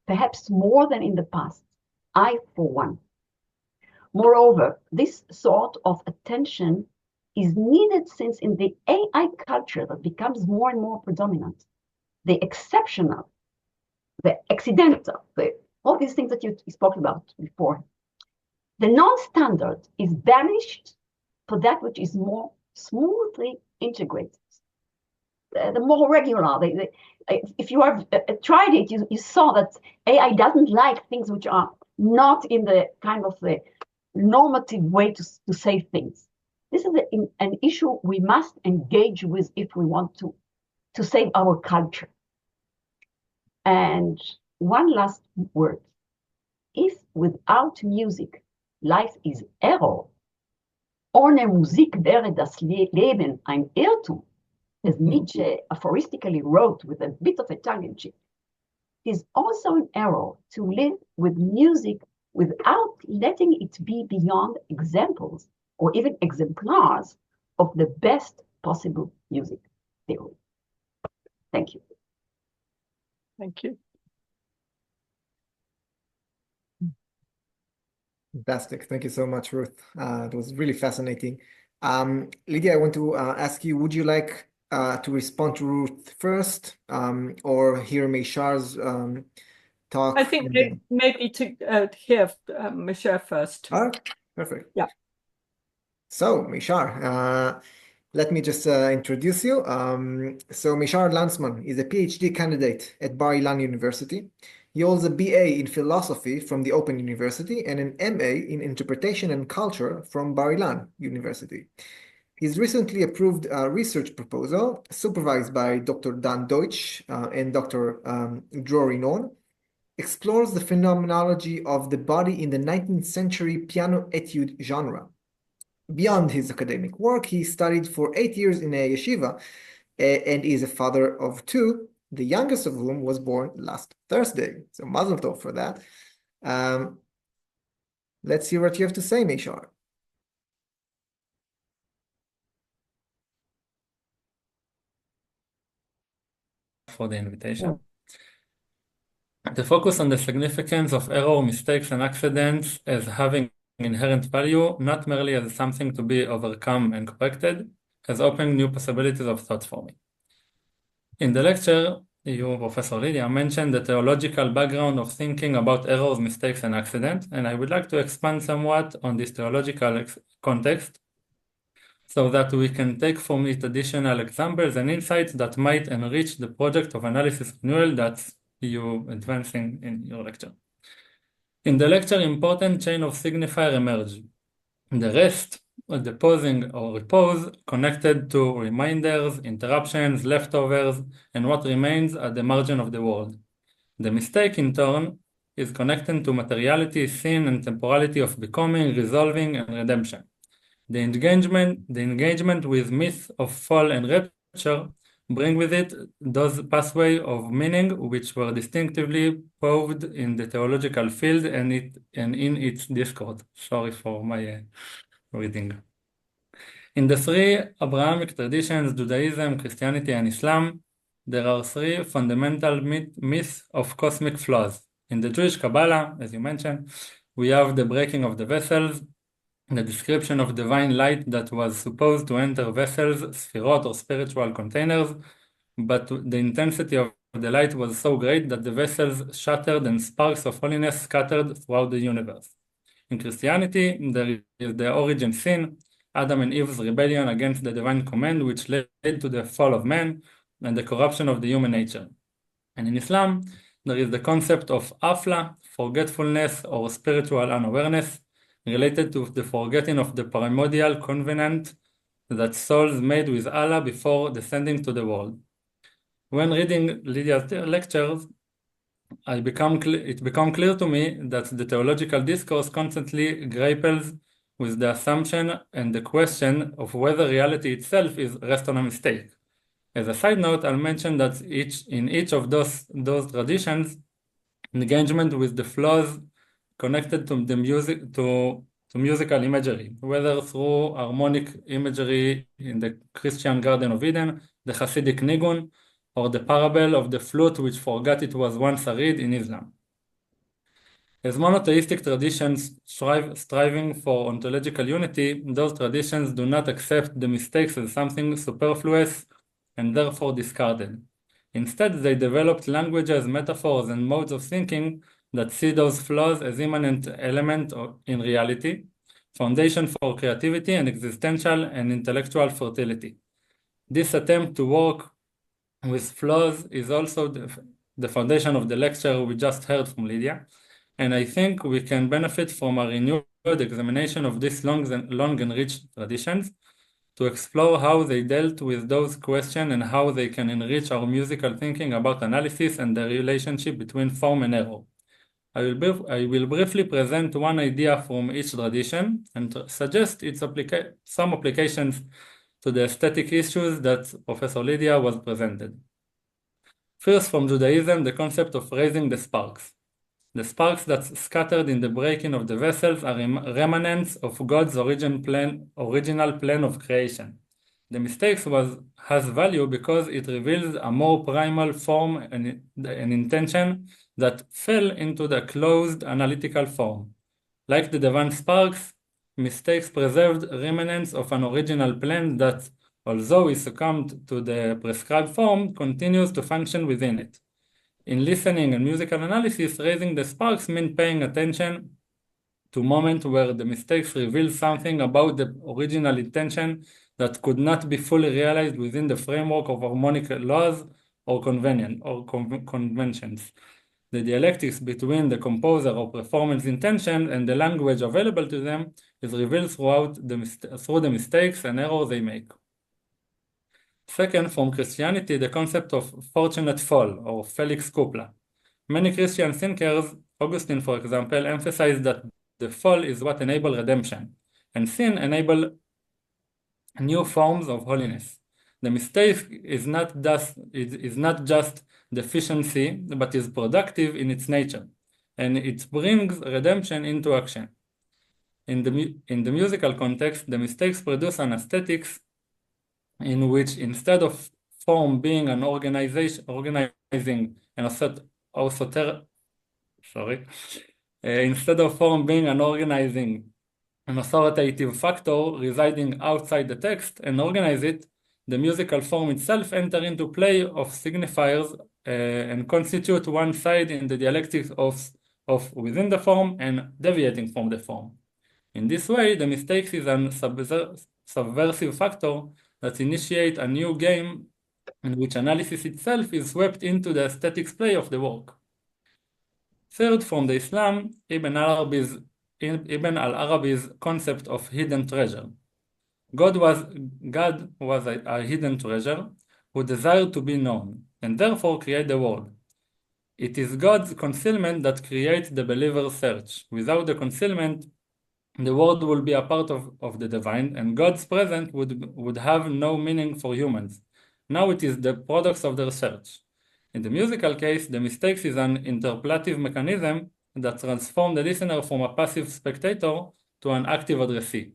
perhaps more than in the past. I, for one. Moreover, this sort of attention is needed since in the AI culture that becomes more and more predominant, the exceptional, the accidental, all these things that you spoke about before, the non-standard is banished for that which is more smoothly integrated. The more regular, if you have tried it, you saw that AI doesn't like things which are not in the kind of the normative way to say things. This is an issue we must engage with if we want to save our culture. And one last word. If without music, life is error, ohne Musik wäre das Leben ein Irrtum, as Nietzsche aphoristically wrote with a bit of a tongue-in-cheek, it is also an error to live with music without letting it be beyond examples or even exemplars of the best possible music theory. Thank you. Thank you. Fantastic. Thank you so much, Ruth. It was really fascinating. Lydia, I want to ask you, would you like to respond to Ruth first or hear Meishar's talk? I think maybe to hear Meishar first. All right, perfect. Yeah. So, Meishar, let me just introduce you. So Meishar Landsman is a PhD candidate at Bar-Ilan University. He holds a BA in philosophy from the Open University and an MA in interpretation and culture from Bar-Ilan University. His recently approved research proposal, supervised by Dr. Dan Deutsch and Dr. Dror Inon, explores the phenomenology of the body in the 19th century piano etude genre. Beyond his academic work, he studied for 8 years in a yeshiva and is a father of 2, the youngest of whom was born last Thursday. So mazel tov for that. Let's hear what you have to say, Meishar. For the invitation. The focus on the significance of error, mistakes, and accidents as having inherent value, not merely as something to be overcome and corrected, has opened new possibilities of thought for me. In the lecture, you, Professor Lydia, mentioned the theological background of thinking about errors, mistakes, and accidents, and I would like to expand somewhat on this theological context so that we can take from it additional examples and insights that might enrich the project of analysis renewal that you advancing in your lecture. In the lecture, important chain of signifier emerge. The rest, the pausing or repose, connected to reminders, interruptions, leftovers, and what remains at the margin of the world. The mistake, in turn, is connected to materiality, sin, and temporality of becoming, resolving, and redemption. The engagement with myth of fall and rapture bring with it those pathways of meaning which were distinctively paved in the theological field and in its discourse. Sorry for my reading. In the 3 Abrahamic traditions, Judaism, Christianity, and Islam, there are 3 fundamental myths of cosmic flaws. In the Jewish Kabbalah, as you mentioned, we have the breaking of the vessels, the description of divine light that was supposed to enter vessels, sphirot, or spiritual containers, but the intensity of the light was so great that the vessels shattered and sparks of holiness scattered throughout the universe. In Christianity, there is the origin sin, Adam and Eve's rebellion against the divine command, which led to the fall of man and the corruption of the human nature. And in Islam, there is the concept of afla, forgetfulness or spiritual unawareness, related to the forgetting of the primordial covenant that souls made with Allah before descending to the world. When reading Lydia's lectures, it became clear to me that the theological discourse constantly grapples with the assumption and the question of whether reality itself is rest on a mistake. As a side note, I'll mention that in each of those traditions, engagement with the flaws connected to the musical imagery, whether through harmonic imagery in the Christian Garden of Eden, the Hasidic Nigun, or the parable of the flute which forgot it was once a reed in Islam. As monotheistic traditions striving for ontological unity, those traditions do not accept the mistakes as something superfluous and therefore discarded. Instead, they developed languages, metaphors, and modes of thinking that see those flaws as immanent element in reality, foundation for creativity and existential and intellectual fertility. This attempt to work with flaws is also the foundation of the lecture we just heard from Lydia, and I think we can benefit from a renewed examination of these long and rich traditions to explore how they dealt with those questions and how they can enrich our musical thinking about analysis and the relationship between form and error. I will briefly present one idea from each tradition and suggest some applications to the aesthetic issues that Professor Lydia was presented. First, from Judaism, the concept of raising the sparks. The sparks that scattered in the breaking of the vessels are remnants of God's original plan of creation. The mistake has value because it reveals a more primal form and intention that fell into the closed analytical form. Like the divine sparks, mistakes preserved remnants of an original plan that, although it succumbed to the prescribed form, continues to function within it. In listening and musical analysis, raising the sparks means paying attention to moments where the mistakes reveal something about the original intention that could not be fully realized within the framework of harmonic laws or conventions. The dialectics between the composer or performer's intention and the language available to them is revealed through the mistakes and errors they make. Second, from Christianity, the concept of fortunate fall, or felix kupla. Many Christian thinkers, Augustine for example, emphasize that the fall is what enables redemption, and sin enables new forms of holiness. The mistake is not just deficiency, but is productive in its nature, and it brings redemption into action. In the musical context, the mistakes produce an aesthetics in which instead of form being an organizing and instead of form being an organizing an authoritative factor residing outside the text and organize it, the musical form itself enter into play of signifiers and constitute one side in the dialectics of within the form and deviating from the form. In this way, the mistakes is an subversive factor that initiate a new game in which analysis itself is swept into the aesthetics play of the work. Third, from the Islam, Ibn al-Arabi's concept of hidden treasure. God was a hidden treasure who desired to be known and therefore create the world. It is God's concealment that creates the believer's search. Without the concealment, the world will be a part of the divine, and God's presence would have no meaning for humans. Now it is the products of their search. In the musical case, the mistakes is an interpolative mechanism that transforms the listener from a passive spectator to an active addressee.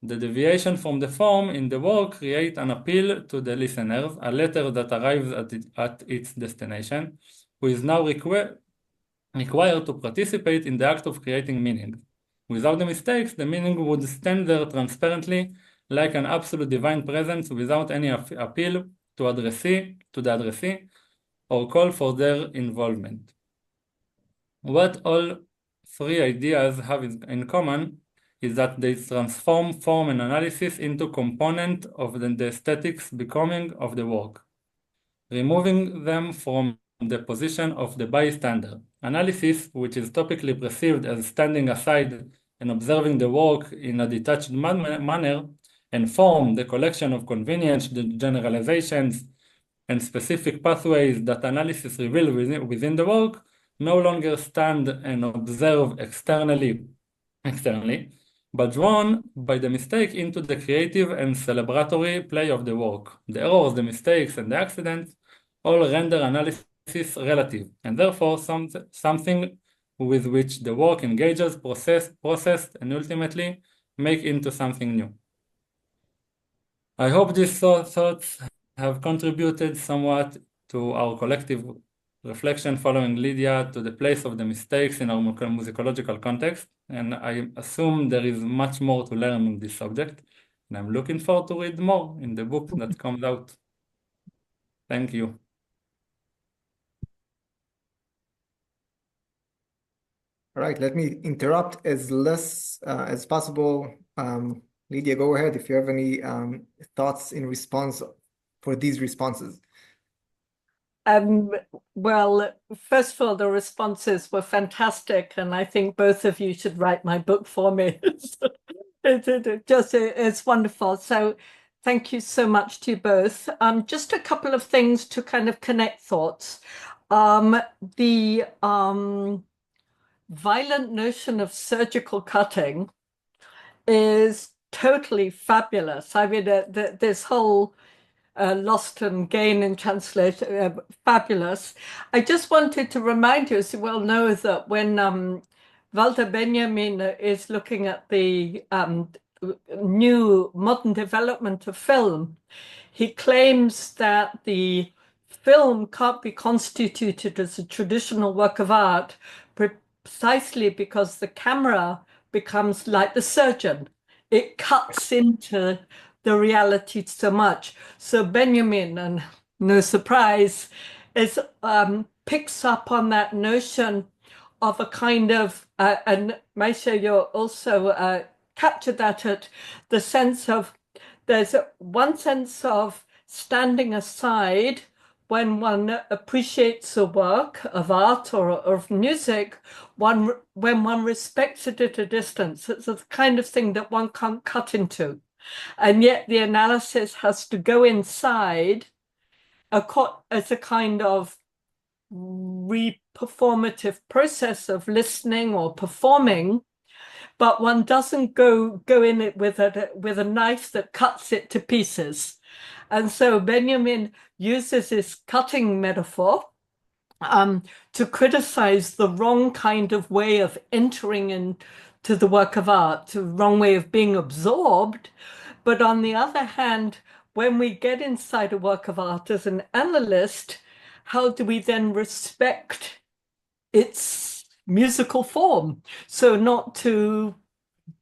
The deviation from the form in the work creates an appeal to the listeners, a letter that arrives at its destination, who is now required to participate in the act of creating meaning. Without the mistakes, the meaning would stand there transparently like an absolute divine presence without any appeal to the addressee or call for their involvement. What all three ideas have in common is that they transform form and analysis into component of the aesthetics becoming of the work, removing them from the position of the bystander. Analysis, which is topically perceived as standing aside and observing the work in a detached manner, and form, the collection of convenient generalizations and specific pathways that analysis reveal within the work, no longer stand and observe externally, but drawn by the mistake into the creative and celebratory play of the work. The errors, the mistakes, and the accidents all render analysis relative, and therefore something with which the work engages, processed, and ultimately make into something new. I hope these thoughts have contributed somewhat to our collective reflection following Lydia to the place of the mistakes in our musicological context, and I assume there is much more to learn on this subject, and I'm looking forward to read more in the book that comes out. Thank you. All right, let me interrupt as less as possible. Lydia, go ahead if you have any thoughts in response for these responses. Well, first of all, the responses were fantastic, and I think both of you should write my book for me. It's wonderful. So thank you so much to you both. Just a couple of things to kind of connect thoughts. The violent notion of surgical cutting is totally fabulous. I mean, this whole lost and gain in translation, fabulous. I just wanted to remind you, as you well know, that when Walter Benjamin is looking at the new modern development of film, he claims that the film can't be constituted as a traditional work of art precisely because the camera becomes like the surgeon. It cuts into the reality so much. So Benjamin, and no surprise, is picks up on that notion of a kind of, and Meishar, you also captured that at the sense of, there's one sense of standing aside when one appreciates a work of art or of music, when one respects it at a distance. It's the kind of thing that one can't cut into. And yet the analysis has to go inside as a kind of re-performative process of listening or performing, but one doesn't go in it with a knife that cuts it to pieces. And so Benjamin uses this cutting metaphor to criticize the wrong kind of way of entering into the work of art, the wrong way of being absorbed. But on the other hand, when we get inside a work of art as an analyst, how do we then respect its musical form? So not to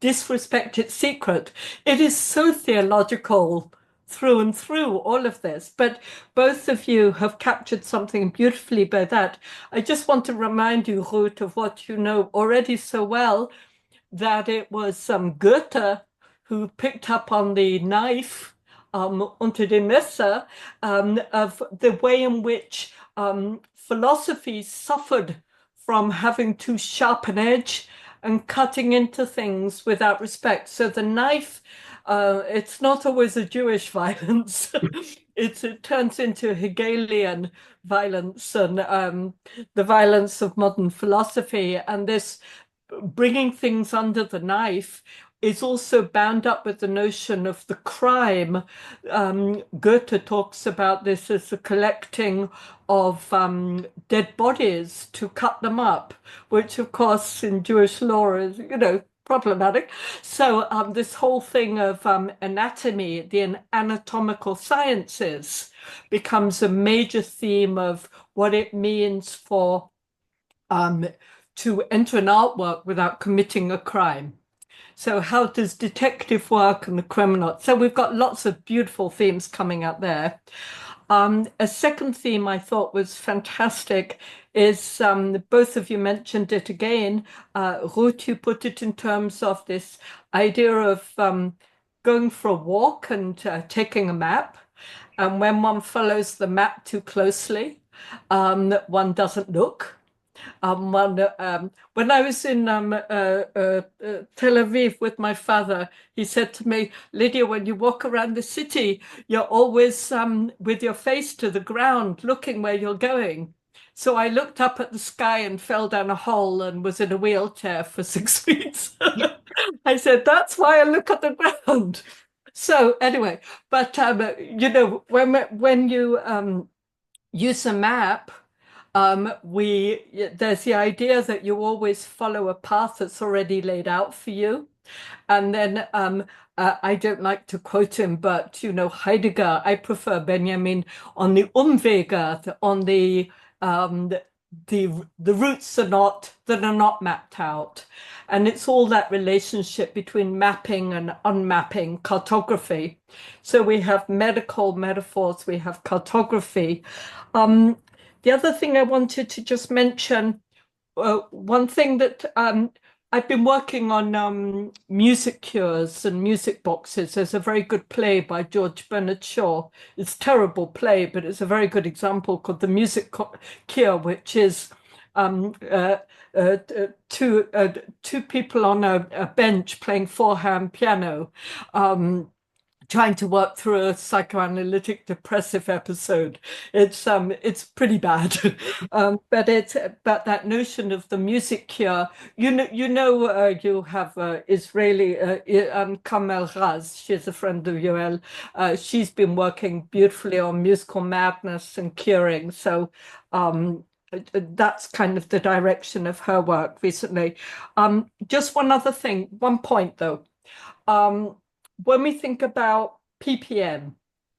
disrespect its secret. It is so theological through and through, all of this. But both of you have captured something beautifully by that. I just want to remind you, Ruth, of what you know already so well, that it was Goethe who picked up on the knife unter dem Messer, of the way in which philosophy suffered from having too sharp an edge and cutting into things without respect. So the knife, it's not always a Jewish violence. It turns into Hegelian violence and the violence of modern philosophy. And this bringing things under the knife is also bound up with the notion of the crime. Goethe talks about this as the collecting of dead bodies to cut them up, which of course in Jewish law is, problematic. So this whole thing of anatomy, the anatomical sciences, becomes a major theme of what it means for to enter an artwork without committing a crime. So how does detective work and the criminal? So we've got lots of beautiful themes coming out there. A second theme I thought was fantastic is, both of you mentioned it again. Ruth, you put it in terms of this idea of going for a walk and taking a map. And when one follows the map too closely, one doesn't look. When I was in Tel Aviv with my father, he said to me, Lydia, when you walk around the city, you're always with your face to the ground, looking where you're going. So I looked up at the sky and fell down a hole and was in a wheelchair for 6 weeks. I said, that's why I look at the ground. So anyway, but when you use a map, there's the idea that you always follow a path that's already laid out for you. And then I don't like to quote him, but Heidegger, I prefer Benjamin on the Umwege, on the routes that are not mapped out. And it's all that relationship between mapping and unmapping, cartography. So we have medical metaphors, we have cartography. The other thing I wanted to just mention, one thing that I've been working on music cures and music boxes. There's a very good play by George Bernard Shaw. It's a terrible play, but it's a very good example called The Music Cure, which is two people on a bench playing four-hand piano, trying to work through a psychoanalytic depressive episode. It's pretty bad, but that notion of the music cure. You have Israeli Kamel Raz. She's a friend of Yoel. She's been working beautifully on musical madness and curing. So that's kind of the direction of her work recently. Just one other thing, one point though. When we think about PPM,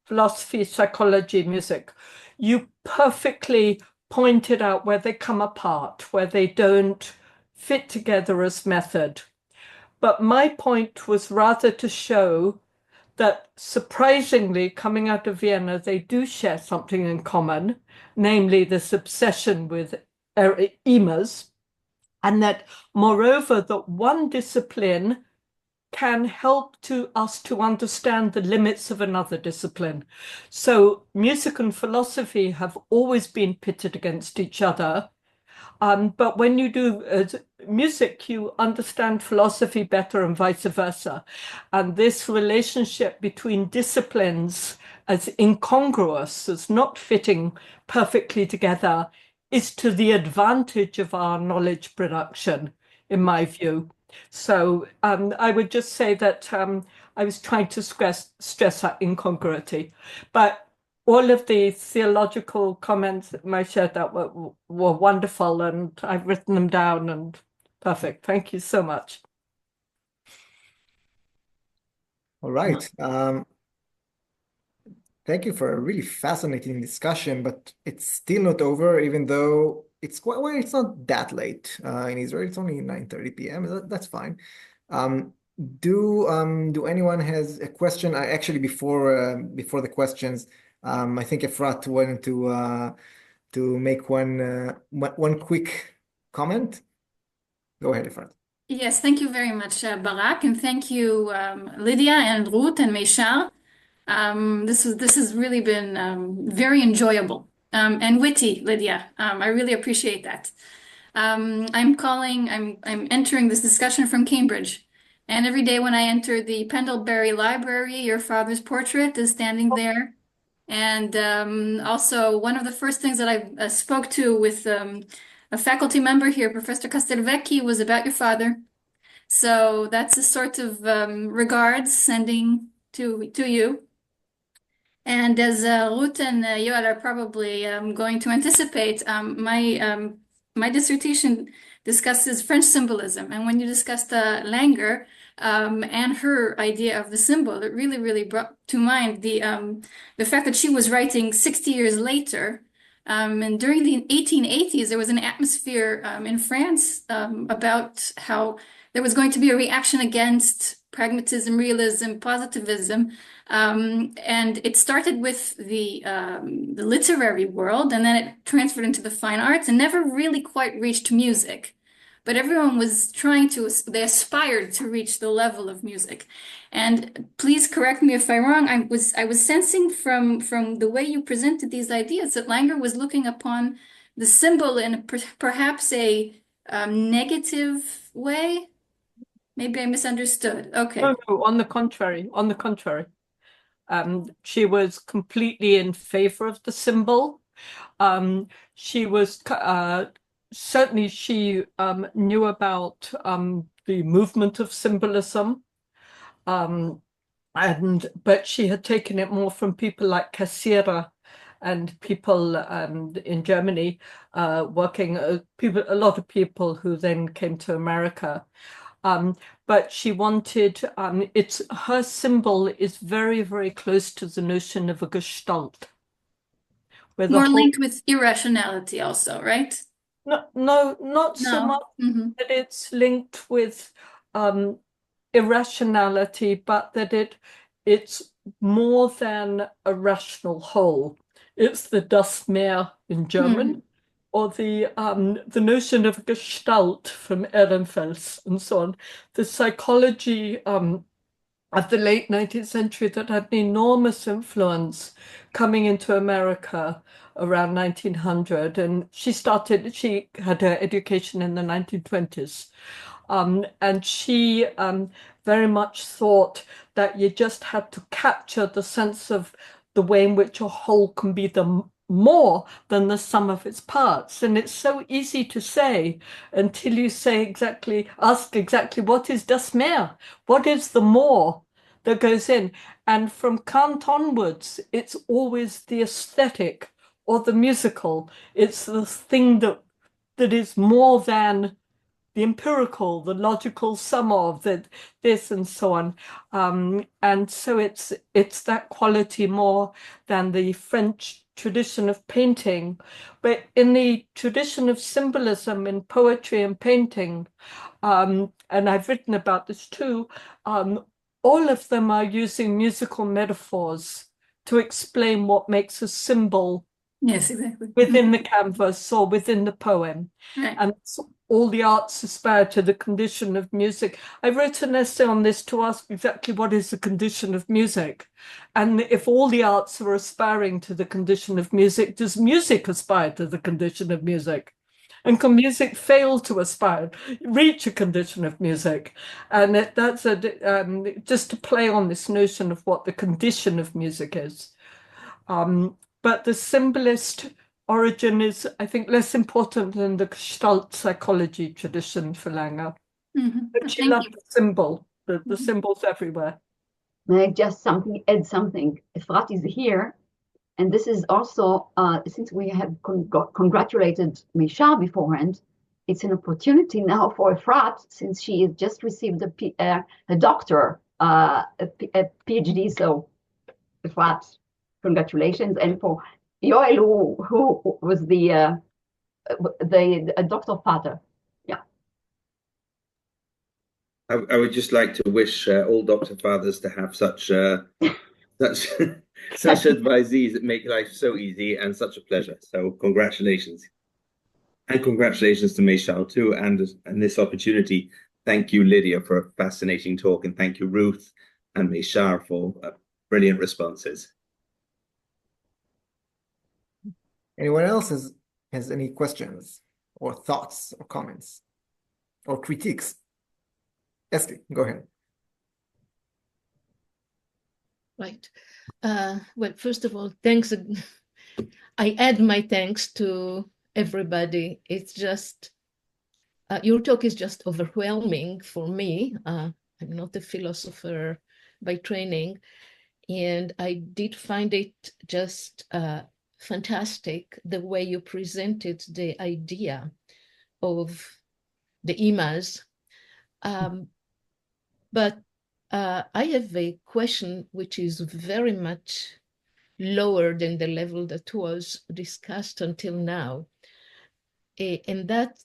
philosophy, psychology, music, you perfectly pointed out where they come apart, where they don't fit together as method. But my point was rather to show that surprisingly, coming out of Vienna, they do share something in common, namely this obsession with emas, and that moreover, that one discipline can help us to understand the limits of another discipline. So music and philosophy have always been pitted against each other. But when you do music, you understand philosophy better and vice versa. And this relationship between disciplines as incongruous, as not fitting perfectly together, is to the advantage of our knowledge production, in my view. So I would just say that I was trying to stress that incongruity. But all of the theological comments that Meishar that were wonderful, and I've written them down, and perfect. Thank you so much. All right. Thank you for a really fascinating discussion, but it's still not over, even though it's quite well, it's not that late. In Israel, it's only 9:30 p.m. That's fine. Do anyone has a question? I actually before the questions, I think Efrat wanted to make one quick comment. Go ahead, Efrat. Yes, thank you very much, Barak, and thank you, Lydia and Ruth and Meishar. This has really been very enjoyable and witty, Lydia. I really appreciate that. I'm entering this discussion from Cambridge, and every day when I enter the Pendlebury Library, your father's portrait is standing there. And also, one of the first things that I spoke to with a faculty member here, Professor Castelvecchi, was about your father. So that's a sort of regards sending to you. And as Ruth and Yoel are probably going to anticipate, my dissertation discusses French symbolism. And when you discussed Langer and her idea of the symbol, it really brought to mind the fact that she was writing 60 years later. And during the 1880s, there was an atmosphere in France about how there was going to be a reaction against pragmatism, realism, positivism. And it started with the literary world, and then it transferred into the fine arts and never really quite reached music. But everyone was they aspired to reach the level of music. And please correct me if I'm wrong, I was sensing from the way you presented these ideas that Langer was looking upon the symbol in perhaps a negative way. Maybe I misunderstood. Okay. No, on the contrary, she was completely in favor of the symbol. She was certainly she knew about the movement of symbolism, but she had taken it more from people like Cassirer and people in Germany, a lot of people who then came to America. But she wanted, her symbol is very close to the notion of a gestalt. More linked with irrationality also, right? Not so much that it's linked with irrationality, but that it's more than a rational whole. It's the Das Meer in German. Or the notion of Gestalt from Ehrenfels and so on, the psychology of the late 19th century that had an enormous influence coming into America around 1900. And she had her education in the 1920s. And she very much thought that you just had to capture the sense of the way in which a whole can be more than the sum of its parts. And it's so easy to say until you ask exactly what is das Meer? What is the more that goes in? And from Kant onwards, it's always the aesthetic or the musical. It's the thing that is more than the empirical, the logical sum of this and so on. And so it's that quality more than the French tradition of painting. But in the tradition of symbolism in poetry and painting, and I've written about this too, all of them are using musical metaphors to explain what makes a symbol Yes, exactly. within the canvas or within the poem. Right. And all the arts aspire to the condition of music. I wrote an essay on this to ask exactly what is the condition of music. And if all the arts are aspiring to the condition of music, does music aspire to the condition of music? And can music fail to aspire, reach a condition of music? And that's just to play on this notion of what the condition of music is. But the symbolist origin is, I think, less important than the Gestalt psychology tradition for Langer. But she loved the symbol, the symbols everywhere. May I just add something? Efrat is here, and this is also, since we have congratulated Meishar beforehand, it's an opportunity now for Efrat, since she has just received a doctor, a PhD. So Efrat, congratulations. And for Yoel, who was the doctor father. Yeah. I would just like to wish all doctor fathers to have such such advisees that make life so easy and such a pleasure. So congratulations. And congratulations to Meishar too, and this opportunity. Thank you, Lydia, for a fascinating talk, and thank you, Ruth and Meishar, for brilliant responses. Anyone else has any questions or thoughts or comments or critiques? Esther, go ahead. Right. Well, first of all, thanks. I add my thanks to everybody. It's just, your talk is just overwhelming for me. I'm not a philosopher by training, and I did find it just fantastic the way you presented the idea of the imas. But I have a question which is very much lower than the level that was discussed until now. And that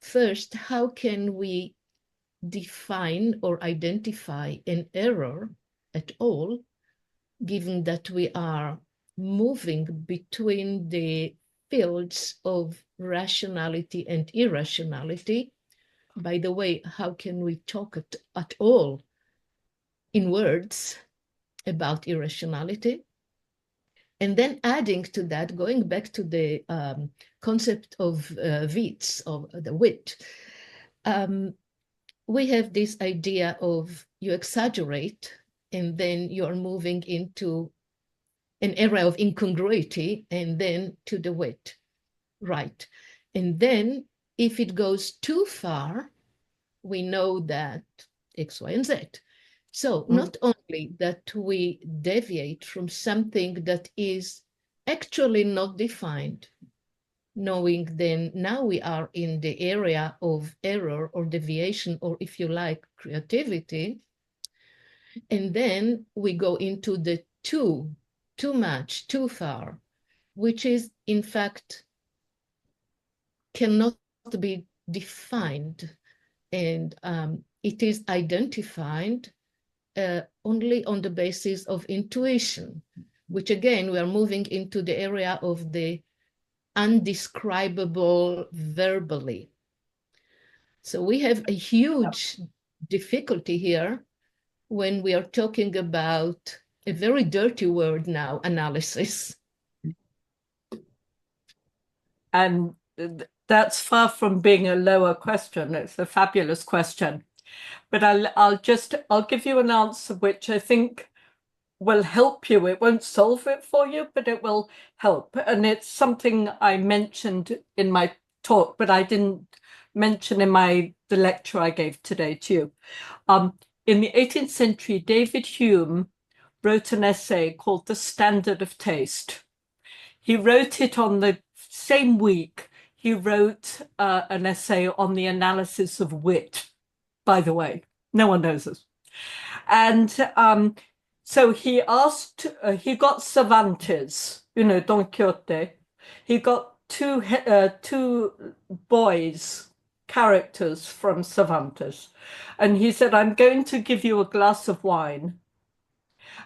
first, how can we define or identify an error at all, given that we are moving between the fields of rationality and irrationality? By the way, how can we talk at all in words about irrationality? And then adding to that, going back to the concept of wits, of the wit, we have this idea of you exaggerate and then you're moving into an area of incongruity and then to the wit, right? And then if it goes too far, we know that X, Y, and Z. So not only that we deviate from something that is actually not defined, knowing then now we are in the area of error or deviation, or if you like, creativity. And then we go into the too much, too far, which is in fact cannot be defined. And it is identified only on the basis of intuition, which again, we are moving into the area of the undescribable verbally. So we have a huge difficulty here when we are talking about a very dirty word now, analysis. And that's far from being a lower question. It's a fabulous question. But I'll give you an answer which I think will help you. It won't solve it for you, but it will help. And it's something I mentioned in my talk, but I didn't mention in the lecture I gave today to you. In the 18th century, David Hume wrote an essay called The Standard of Taste. He wrote it on the same week he wrote an essay on the analysis of wit, by the way. No one knows this. And so he asked, he got Cervantes, Don Quixote. He got two boys, characters from Cervantes. And he said, I'm going to give you a glass of wine.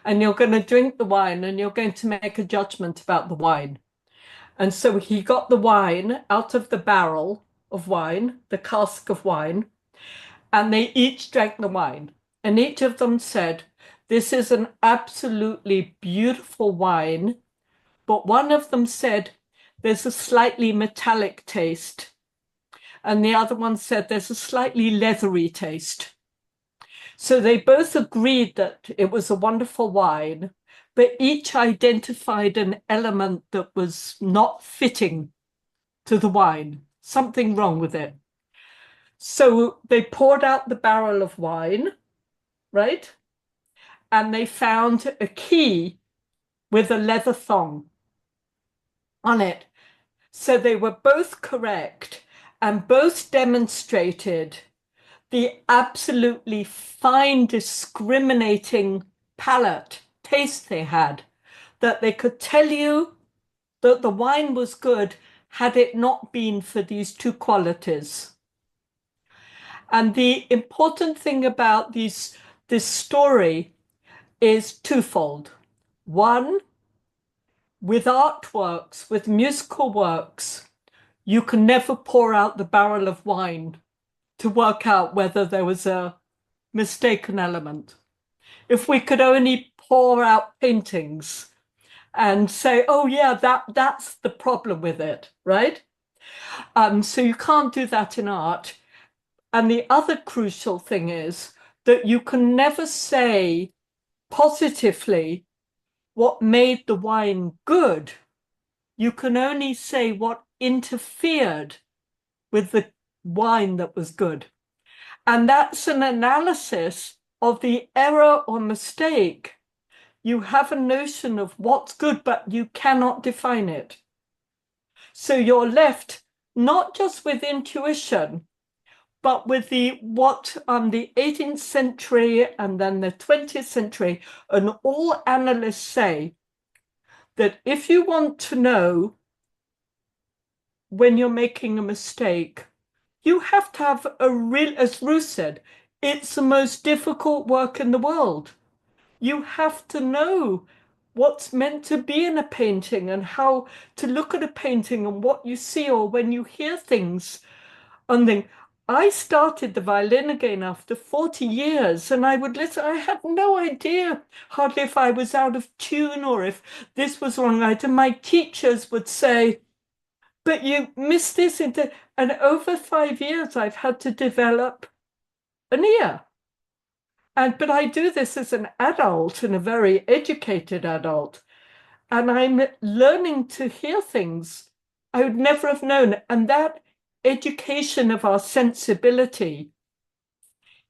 And you're going to drink the wine and you're going to make a judgment about the wine. And so he got the wine out of the barrel of wine, the cask of wine, and they each drank the wine. And each of them said, "This is an absolutely beautiful wine." But one of them said, "There's a slightly metallic taste." And the other one said, "There's a slightly leathery taste." So they both agreed that it was a wonderful wine, but each identified an element that was not fitting to the wine, something wrong with it. So they poured out the barrel of wine, right? And they found a key with a leather thong on it. So they were both correct and both demonstrated the absolutely fine, discriminating palate, taste they had, that they could tell you that the wine was good had it not been for these two qualities. And the important thing about this story is twofold. One, with artworks, with musical works, you can never pour out the barrel of wine to work out whether there was a mistaken element. If we could only pour out paintings and say, "Oh yeah, that's the problem with it," right? So you can't do that in art. And the other crucial thing is that you can never say positively what made the wine good. You can only say what interfered with the wine that was good. And that's an analysis of the error or mistake. You have a notion of what's good, but you cannot define it. So you're left not just with intuition, but with the 18th century and then the 20th century, and all analysts say that if you want to know when you're making a mistake, you have to have a real, as Ruth said, it's the most difficult work in the world. You have to know what's meant to be in a painting and how to look at a painting and what you see, or when you hear things. And then I started the violin again after 40 years, and I would listen. I had no idea hardly if I was out of tune or if this was wrong. And my teachers would say, "But you missed this." And over 5 years, I've had to develop an ear. But I do this as an adult and a very educated adult. And I'm learning to hear things I would never have known. And that education of our sensibility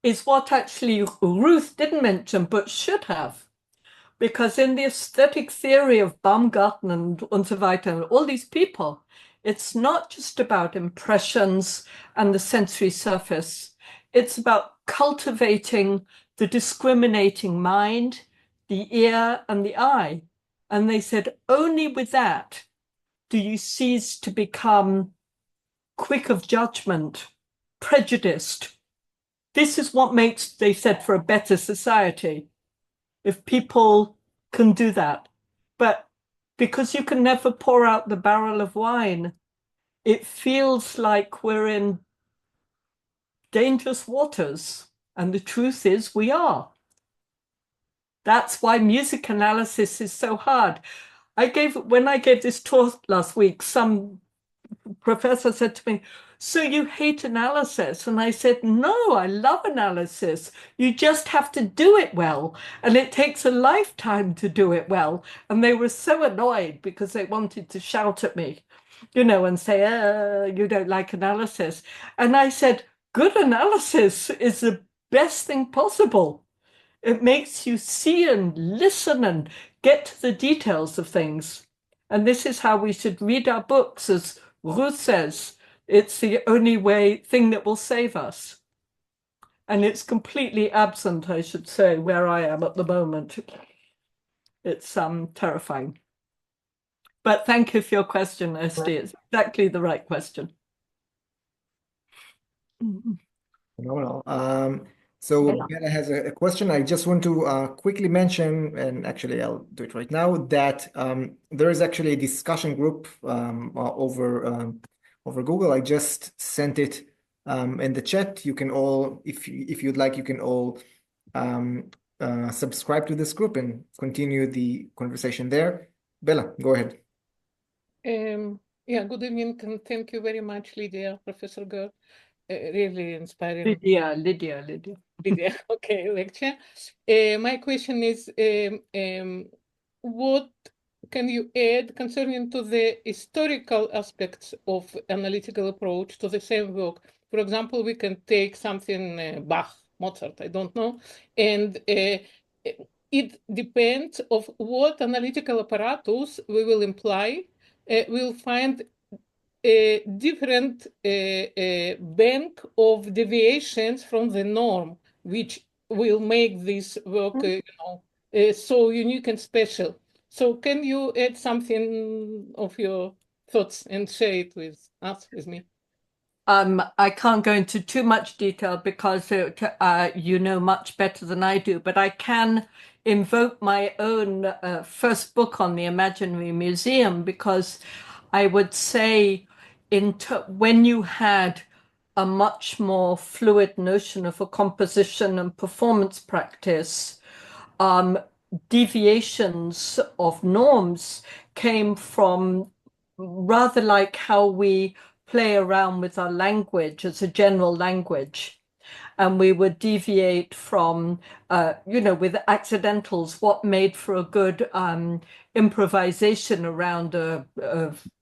is what actually Ruth didn't mention, but should have. Because in the aesthetic theory of Baumgarten and so weiter, and all these people, it's not just about impressions and the sensory surface. It's about cultivating the discriminating mind, the ear, and the eye. And they said, only with that do you cease to become quick of judgment, prejudiced. This is what makes, they said, for a better society, if people can do that. But because you can never pour out the barrel of wine, it feels like we're in dangerous waters. And the truth is we are. That's why music analysis is so hard. When I gave this talk last week, some professor said to me, "So you hate analysis?" And I said, "No, I love analysis. You just have to do it well. And it takes a lifetime to do it well." And they were so annoyed because they wanted to shout at me, and say, "You don't like analysis." And I said, good analysis is the best thing possible. It makes you see and listen and get to the details of things. And this is how we should read our books, as Ruth says. It's the only thing that will save us. And it's completely absent, I should say, where I am at the moment. It's terrifying. But thank you for your question, Esty. It's exactly the right question. Phenomenal. So Vienna has a question. I just want to quickly mention, and actually I'll do it right now, that there is actually a discussion group over over Google. I just sent it in the chat. You can all, if you'd like, you can all subscribe to this group and continue the conversation there. Bella, go ahead. Yeah, good evening, and thank you very much, Lydia, Professor Goehr. Really inspiring. Lydia. Lydia, okay, lecture. My question is, what can you add concerning to the historical aspects of analytical approach to the same work? For example, we can take something Bach, Mozart, I don't know, and it depends of what analytical apparatus we will imply. We'll find a different bank of deviations from the norm, which will make this work so unique and special. So can you add something of your thoughts and share it with us, with me? I can't go into too much detail because you know much better than I do, but I can invoke my own first book on the Imaginary Museum, because I would say when you had a much more fluid notion of a composition and performance practice, deviations of norms came from rather like how we play around with our language as a general language. And we would deviate from, with accidentals, what made for a good improvisation around a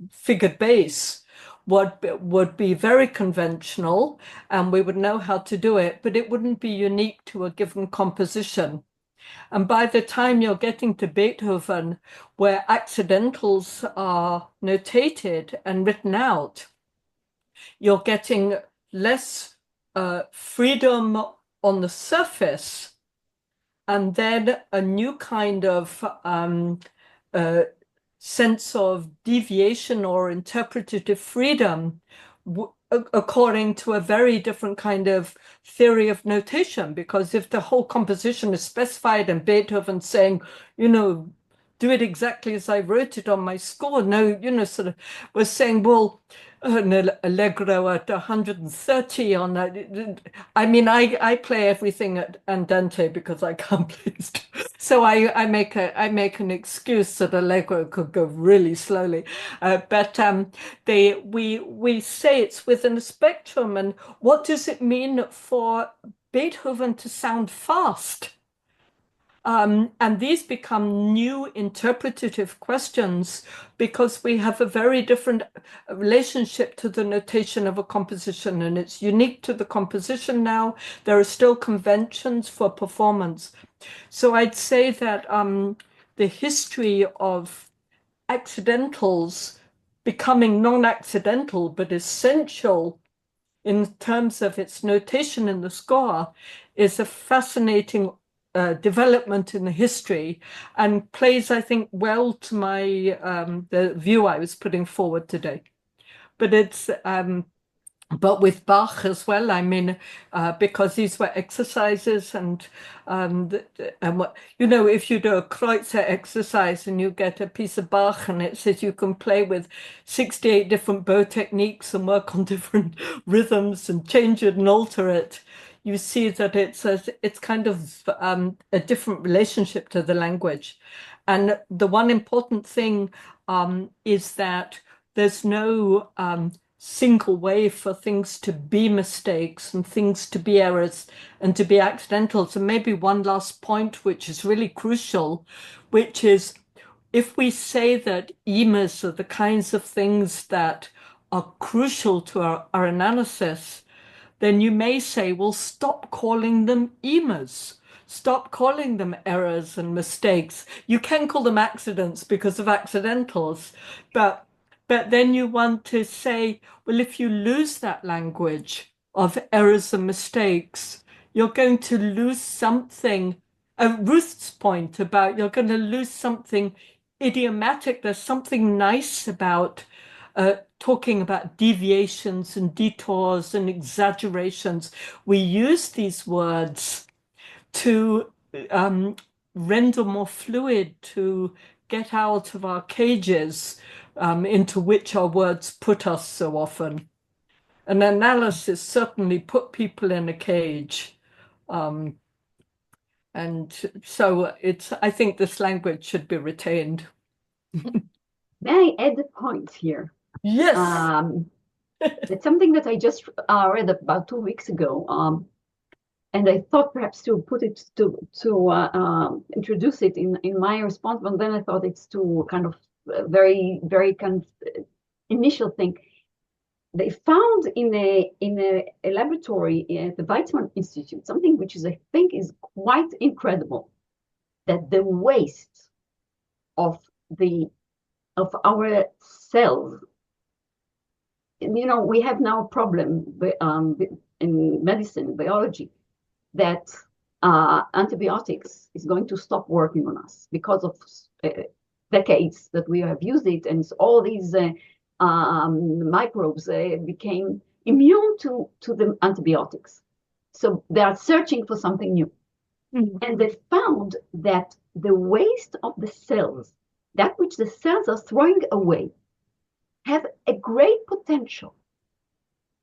figured bass would be very conventional, and we would know how to do it, but it wouldn't be unique to a given composition. And by the time you're getting to Beethoven, where accidentals are notated and written out, you're getting less freedom on the surface, and then a new kind of sense of deviation or interpretative freedom according to a very different kind of theory of notation. Because if the whole composition is specified and Beethoven saying, do it exactly as I wrote it on my score, sort of was saying, well, an allegro at 130 on that. I mean, I play everything at andante because I can't play. So I make an excuse that allegro could go really slowly, but we say it's within a spectrum. And what does it mean for Beethoven to sound fast? And these become new interpretative questions because we have a very different relationship to the notation of a composition, and it's unique to the composition now. There are still conventions for performance. So I'd say that the history of accidentals becoming non-accidental but essential in terms of its notation in the score is a fascinating development in the history, and plays, I think, well to my the view I was putting forward today. But it's but with Bach as well, I mean, because these were exercises, and what, if you do a Kreutzer exercise and you get a piece of Bach and it says you can play with 68 different bow techniques and work on different rhythms and change it and alter it, you see that it's kind of a different relationship to the language. And the one important thing is that there's no single way for things to be mistakes and things to be errors and to be accidentals. And maybe one last point, which is really crucial, which is if we say that emas are the kinds of things that are crucial to our analysis, then you may say, well, stop calling them emas. Stop calling them errors and mistakes. You can call them accidents because of accidentals, but then you want to say, well, if you lose that language of errors and mistakes, you're going to lose something. Ruth's point about you're going to lose something idiomatic. There's something nice about talking about deviations and detours and exaggerations. We use these words to render more fluid, to get out of our cages. into which our words put us so often. An analysis certainly put people in a cage. And so I think this language should be retained. May I add a point here? Yes. It's something that I just read about 2 weeks ago. And I thought perhaps to put it to introduce it in my response, but then I thought it's too kind of very kind of initial thing. They found in a laboratory at the Weizmann Institute something which I think is quite incredible, that the waste of our cells. We have now a problem in medicine, biology, that antibiotics is going to stop working on us because of decades that we have used it, and all these microbes became immune to the antibiotics. So they are searching for something new. Mm-hmm. And they found that the waste of the cells, that which the cells are throwing away, have a great potential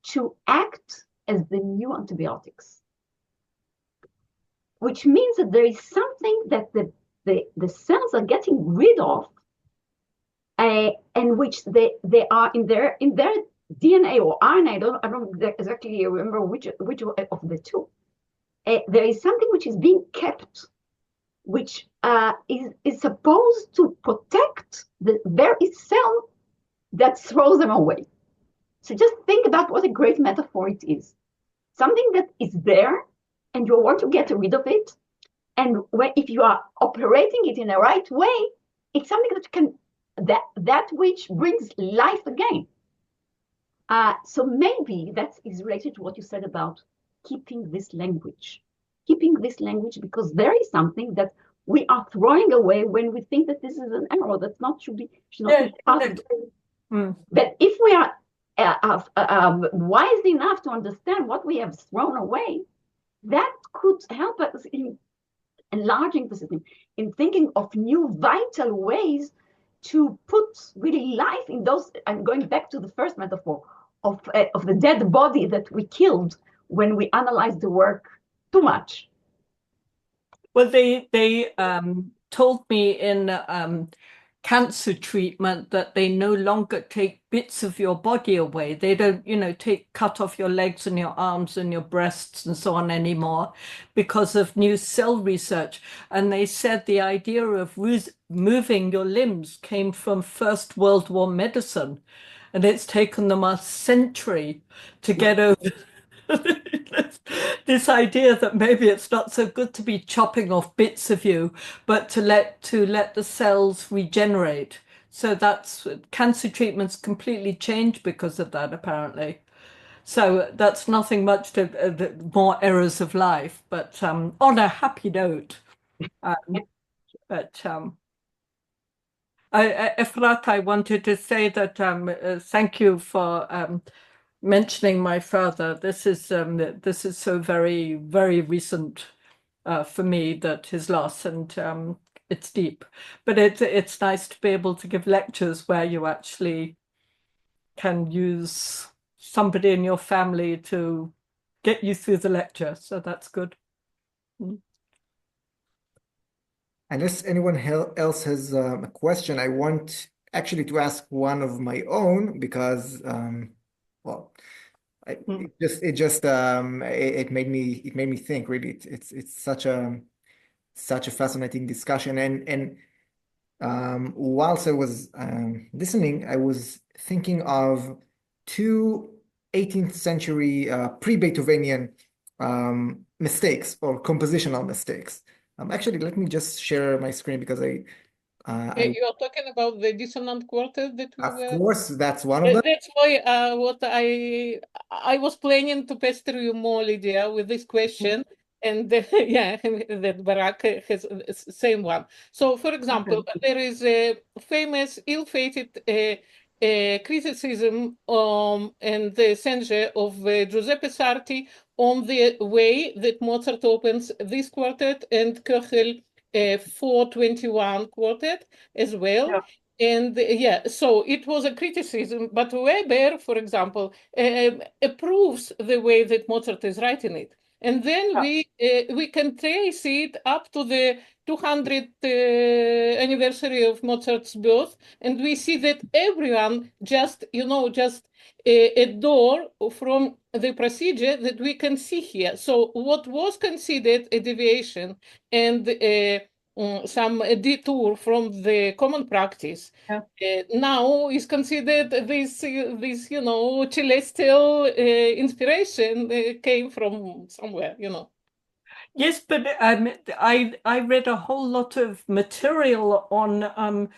to act as the new antibiotics. Which means that there is something that the cells are getting rid of, and which they are in their DNA or RNA. I don't exactly remember which of the two. There is something which is being kept, which is supposed to protect the very cell that throws them away. So just think about what a great metaphor it is. Something that is there, and you want to get rid of it. And if you are operating it in the right way, it's something that which brings life again. So maybe that is related to what you said about keeping this language. Keeping this language, because there is something that we are throwing away when we think that this is an error that should not be part of it. But if we are wise enough to understand what we have thrown away, that could help us in enlarging the system, in thinking of new vital ways to put really life in those. I'm going back to the first metaphor of the dead body that we killed when we analyzed the work too much. Well, they told me in cancer treatment that they no longer take bits of your body away. They don't, cut off your legs and your arms and your breasts and so on anymore because of new cell research. And they said the idea of moving your limbs came from First World War medicine. And it's taken them a century to get over this idea that maybe it's not so good to be chopping off bits of you, but to let the cells regenerate. So that's cancer treatments completely changed because of that, apparently. So that's nothing much to more errors of life, but on a happy note. Efrat, I wanted to say that thank you for mentioning my father. This is so very, very recent for me, that his loss, and it's deep. But it's nice to be able to give lectures where you actually can use somebody in your family to get you through the lecture. So that's good. Unless anyone else has a question, I want actually to ask one of my own, because it made me think. Really, it's such a fascinating discussion, and whilst I was listening, I was thinking of two 18th century pre-Beethovenian mistakes or compositional mistakes. Actually, let me just share my screen, because you are talking about the dissonant quartet that we of course, that's one of them. That's why what I was planning to pester you more, Lydia, with this question. And yeah, that Barak has the same one. So, for example, there is a famous ill-fated criticism and the censure of Giuseppe Sarti on the way that Mozart opens this quartet and Köchel 421 quartet as well. And yeah, so it was a criticism, but Weber, for example, approves the way that Mozart is writing it. And then we can trace it up to the 200th anniversary of Mozart's birth, and we see that everyone just adore from the procedure that we can see here. So what was considered a deviation and some detour from the common practice now is considered this celestial inspiration came from somewhere, Yes, but I read a whole lot of material on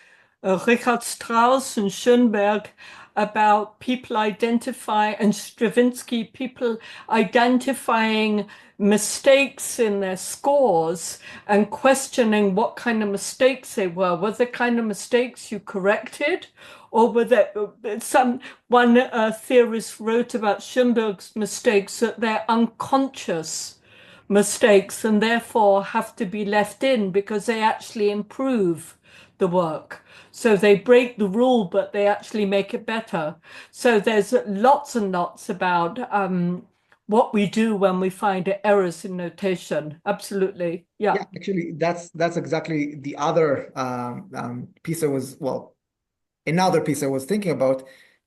Richard Strauss and Schoenberg about people and Stravinsky, people identifying mistakes in their scores and questioning what kind of mistakes they were. Were the kind of mistakes you corrected? Or were there one theorist wrote about Schoenberg's mistakes that they're unconscious mistakes and therefore have to be left in because they actually improve the work. So they break the rule, but they actually make it better. So there's lots and lots about what we do when we find errors in notation. Absolutely. Yeah. Actually, that's exactly the other piece another piece I was thinking about,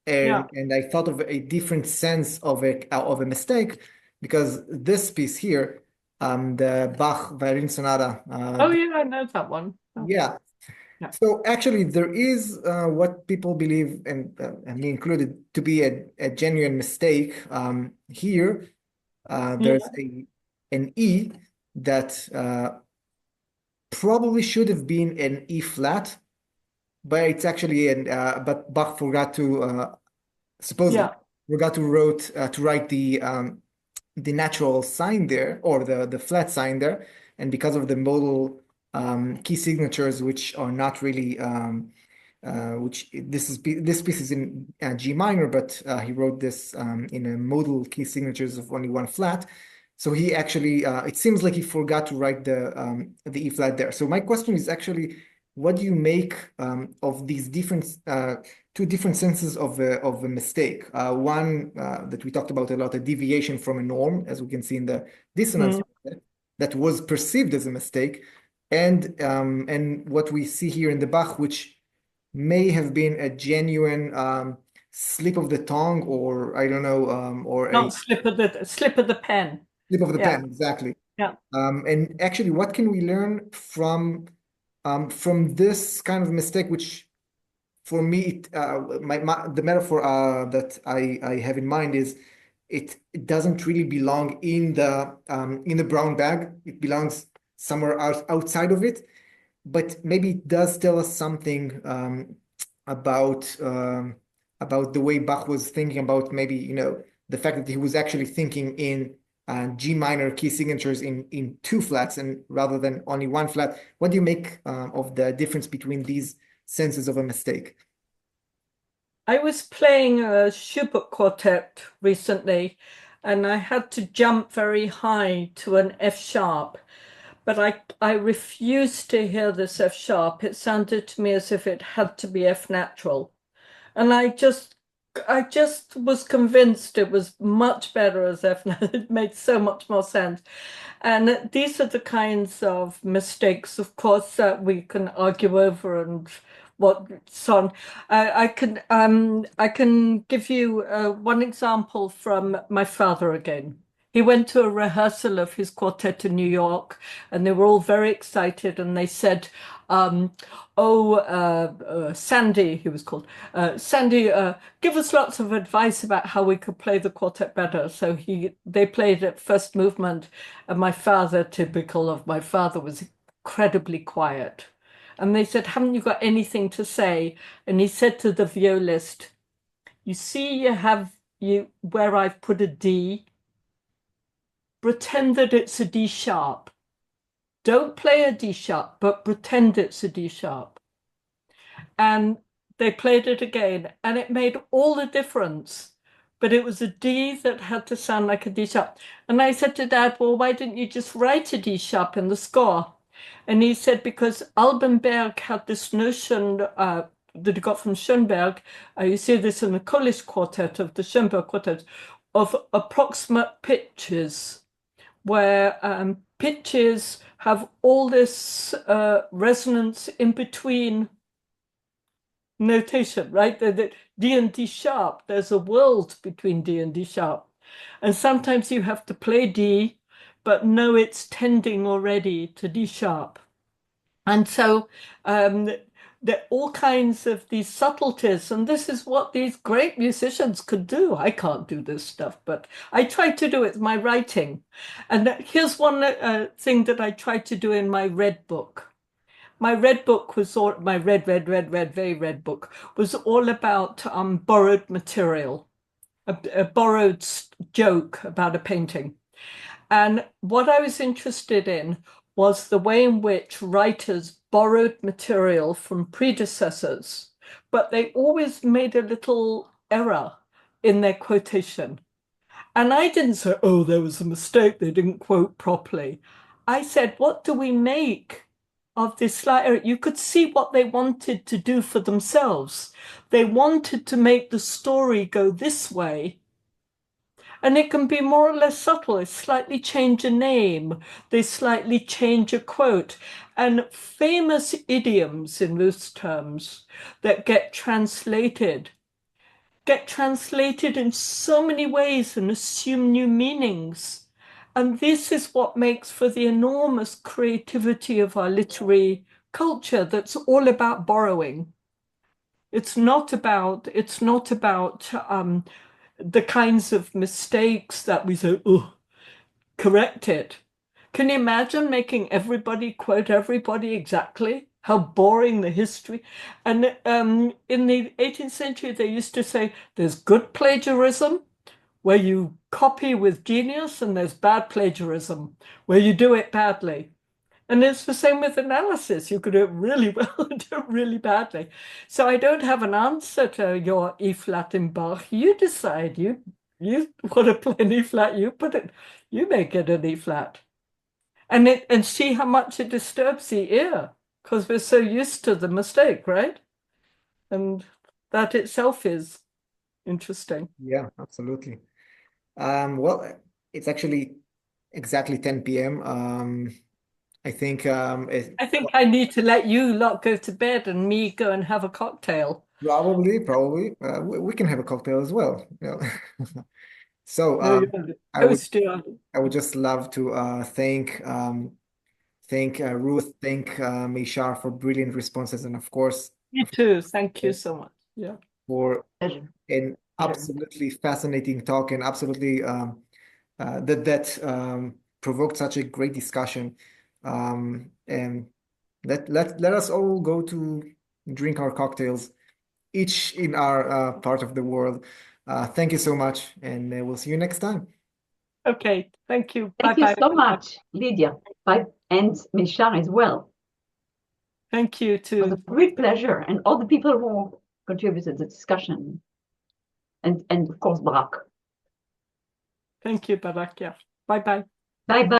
and I thought of a different sense of a mistake, because this piece here, the Bach Violin Sonata. Oh yeah, I know that one. Oh. Yeah. So actually, there is what people believe, and me included, to be a genuine mistake. Here, there's an E that probably should have been an E flat, but it's actually but Bach forgot to supposedly forgot to write the natural sign there, or the flat sign there, and because of the modal key signatures, which are not really this piece is in G minor, but he wrote this in a modal key signatures of only one flat. So he actually it seems like he forgot to write the E flat there. So my question is actually, what do you make of these two different senses of a mistake? One that we talked about a lot, a deviation from a norm, as we can see in the dissonance, that was perceived as a mistake, and what we see here in the Bach, which may have been a genuine slip of the tongue, or I don't know, or not slip of the pen. Slip of the pen, exactly. Yeah. And actually, what can we learn from this kind of mistake, which for me, the metaphor that I have in mind is it doesn't really belong in the brown bag. It belongs somewhere outside of it, but maybe it does tell us something about the way Bach was thinking about, maybe, the fact that he was actually thinking in G minor key signatures in two flats and rather than only one flat. What do you make of the difference between these senses of a mistake? I was playing a Schubert quartet recently, and I had to jump very high to an F sharp, but I refused to hear this F sharp. It sounded to me as if it had to be F natural, and I just was convinced it was much better as F natural. It made so much more sense. And these are the kinds of mistakes, of course, that we can argue over and what's on. I can give you one example from my father again. He went to a rehearsal of his quartet in New York, and they were all very excited, and they said, Sandy, he was called, Sandy, give us lots of advice about how we could play the quartet better. So they played at first movement, and my father, typical of my father, was incredibly quiet. And they said, haven't you got anything to say? And he said to the violist, you see, where I've put a D, pretend that it's a D sharp. Don't play a D sharp, but pretend it's a D sharp. And they played it again, and it made all the difference. But it was a D that had to sound like a D sharp. And I said to Dad, well, why didn't you just write a D sharp in the score? And he said, because Alban Berg had this notion that he got from Schoenberg. You see this in the Polish quartet of the Schoenberg quartet, of approximate pitches, where pitches have all this resonance in between notation, right? The D and D sharp, there's a world between D and D sharp. And sometimes you have to play D, but know it's tending already to D sharp. And so there are all kinds of these subtleties, and this is what these great musicians could do. I can't do this stuff, but I try to do it with my writing. And here's one thing that I tried to do in my red book. My red book was all, my very red book was all about borrowed material, a borrowed joke about a painting. And what I was interested in was the way in which writers borrowed material from predecessors, but they always made a little error in their quotation. And I didn't say, oh, there was a mistake, they didn't quote properly. I said, what do we make of this slight error? You could see what they wanted to do for themselves. They wanted to make the story go this way. And it can be more or less subtle. They slightly change a name. They slightly change a quote. And famous idioms in Ruth's terms that get translated in so many ways and assume new meanings. And this is what makes for the enormous creativity of our literary culture that's all about borrowing. It's not about the kinds of mistakes that we say, oh, correct it. Can you imagine making everybody quote everybody exactly? How boring the history. And in the 18th century, they used to say there's good plagiarism, where you copy with genius, and there's bad plagiarism, where you do it badly. And it's the same with analysis. You could do it really well and do it really badly. So I don't have an answer to your E flat in Bach. You decide. You want to play an E flat, you make it an E flat. And see how much it disturbs the ear, because we're so used to the mistake, right? And that itself is interesting. Yeah, absolutely. Well, it's actually exactly 10 p.m. I think I need to let you lot go to bed and me go and have a cocktail. probably we can have a cocktail as well. So No, I would just love to thank Ruth, thank Meishar for brilliant responses, and of course You too. Thank you so much. Yeah. for Pleasure. an absolutely fascinating talk, and absolutely that provoked such a great discussion. And let us all go to drink our cocktails, each in our part of the world. Thank you so much, and we'll see you next time. Okay. Thank you. Thank you so much, Lydia. Bye. And Meishar as well. Thank you It was a too. great pleasure, and all the people who contributed to the discussion, and of course Barak. Thank you, Barak. Yeah. Bye-bye. Bye bye.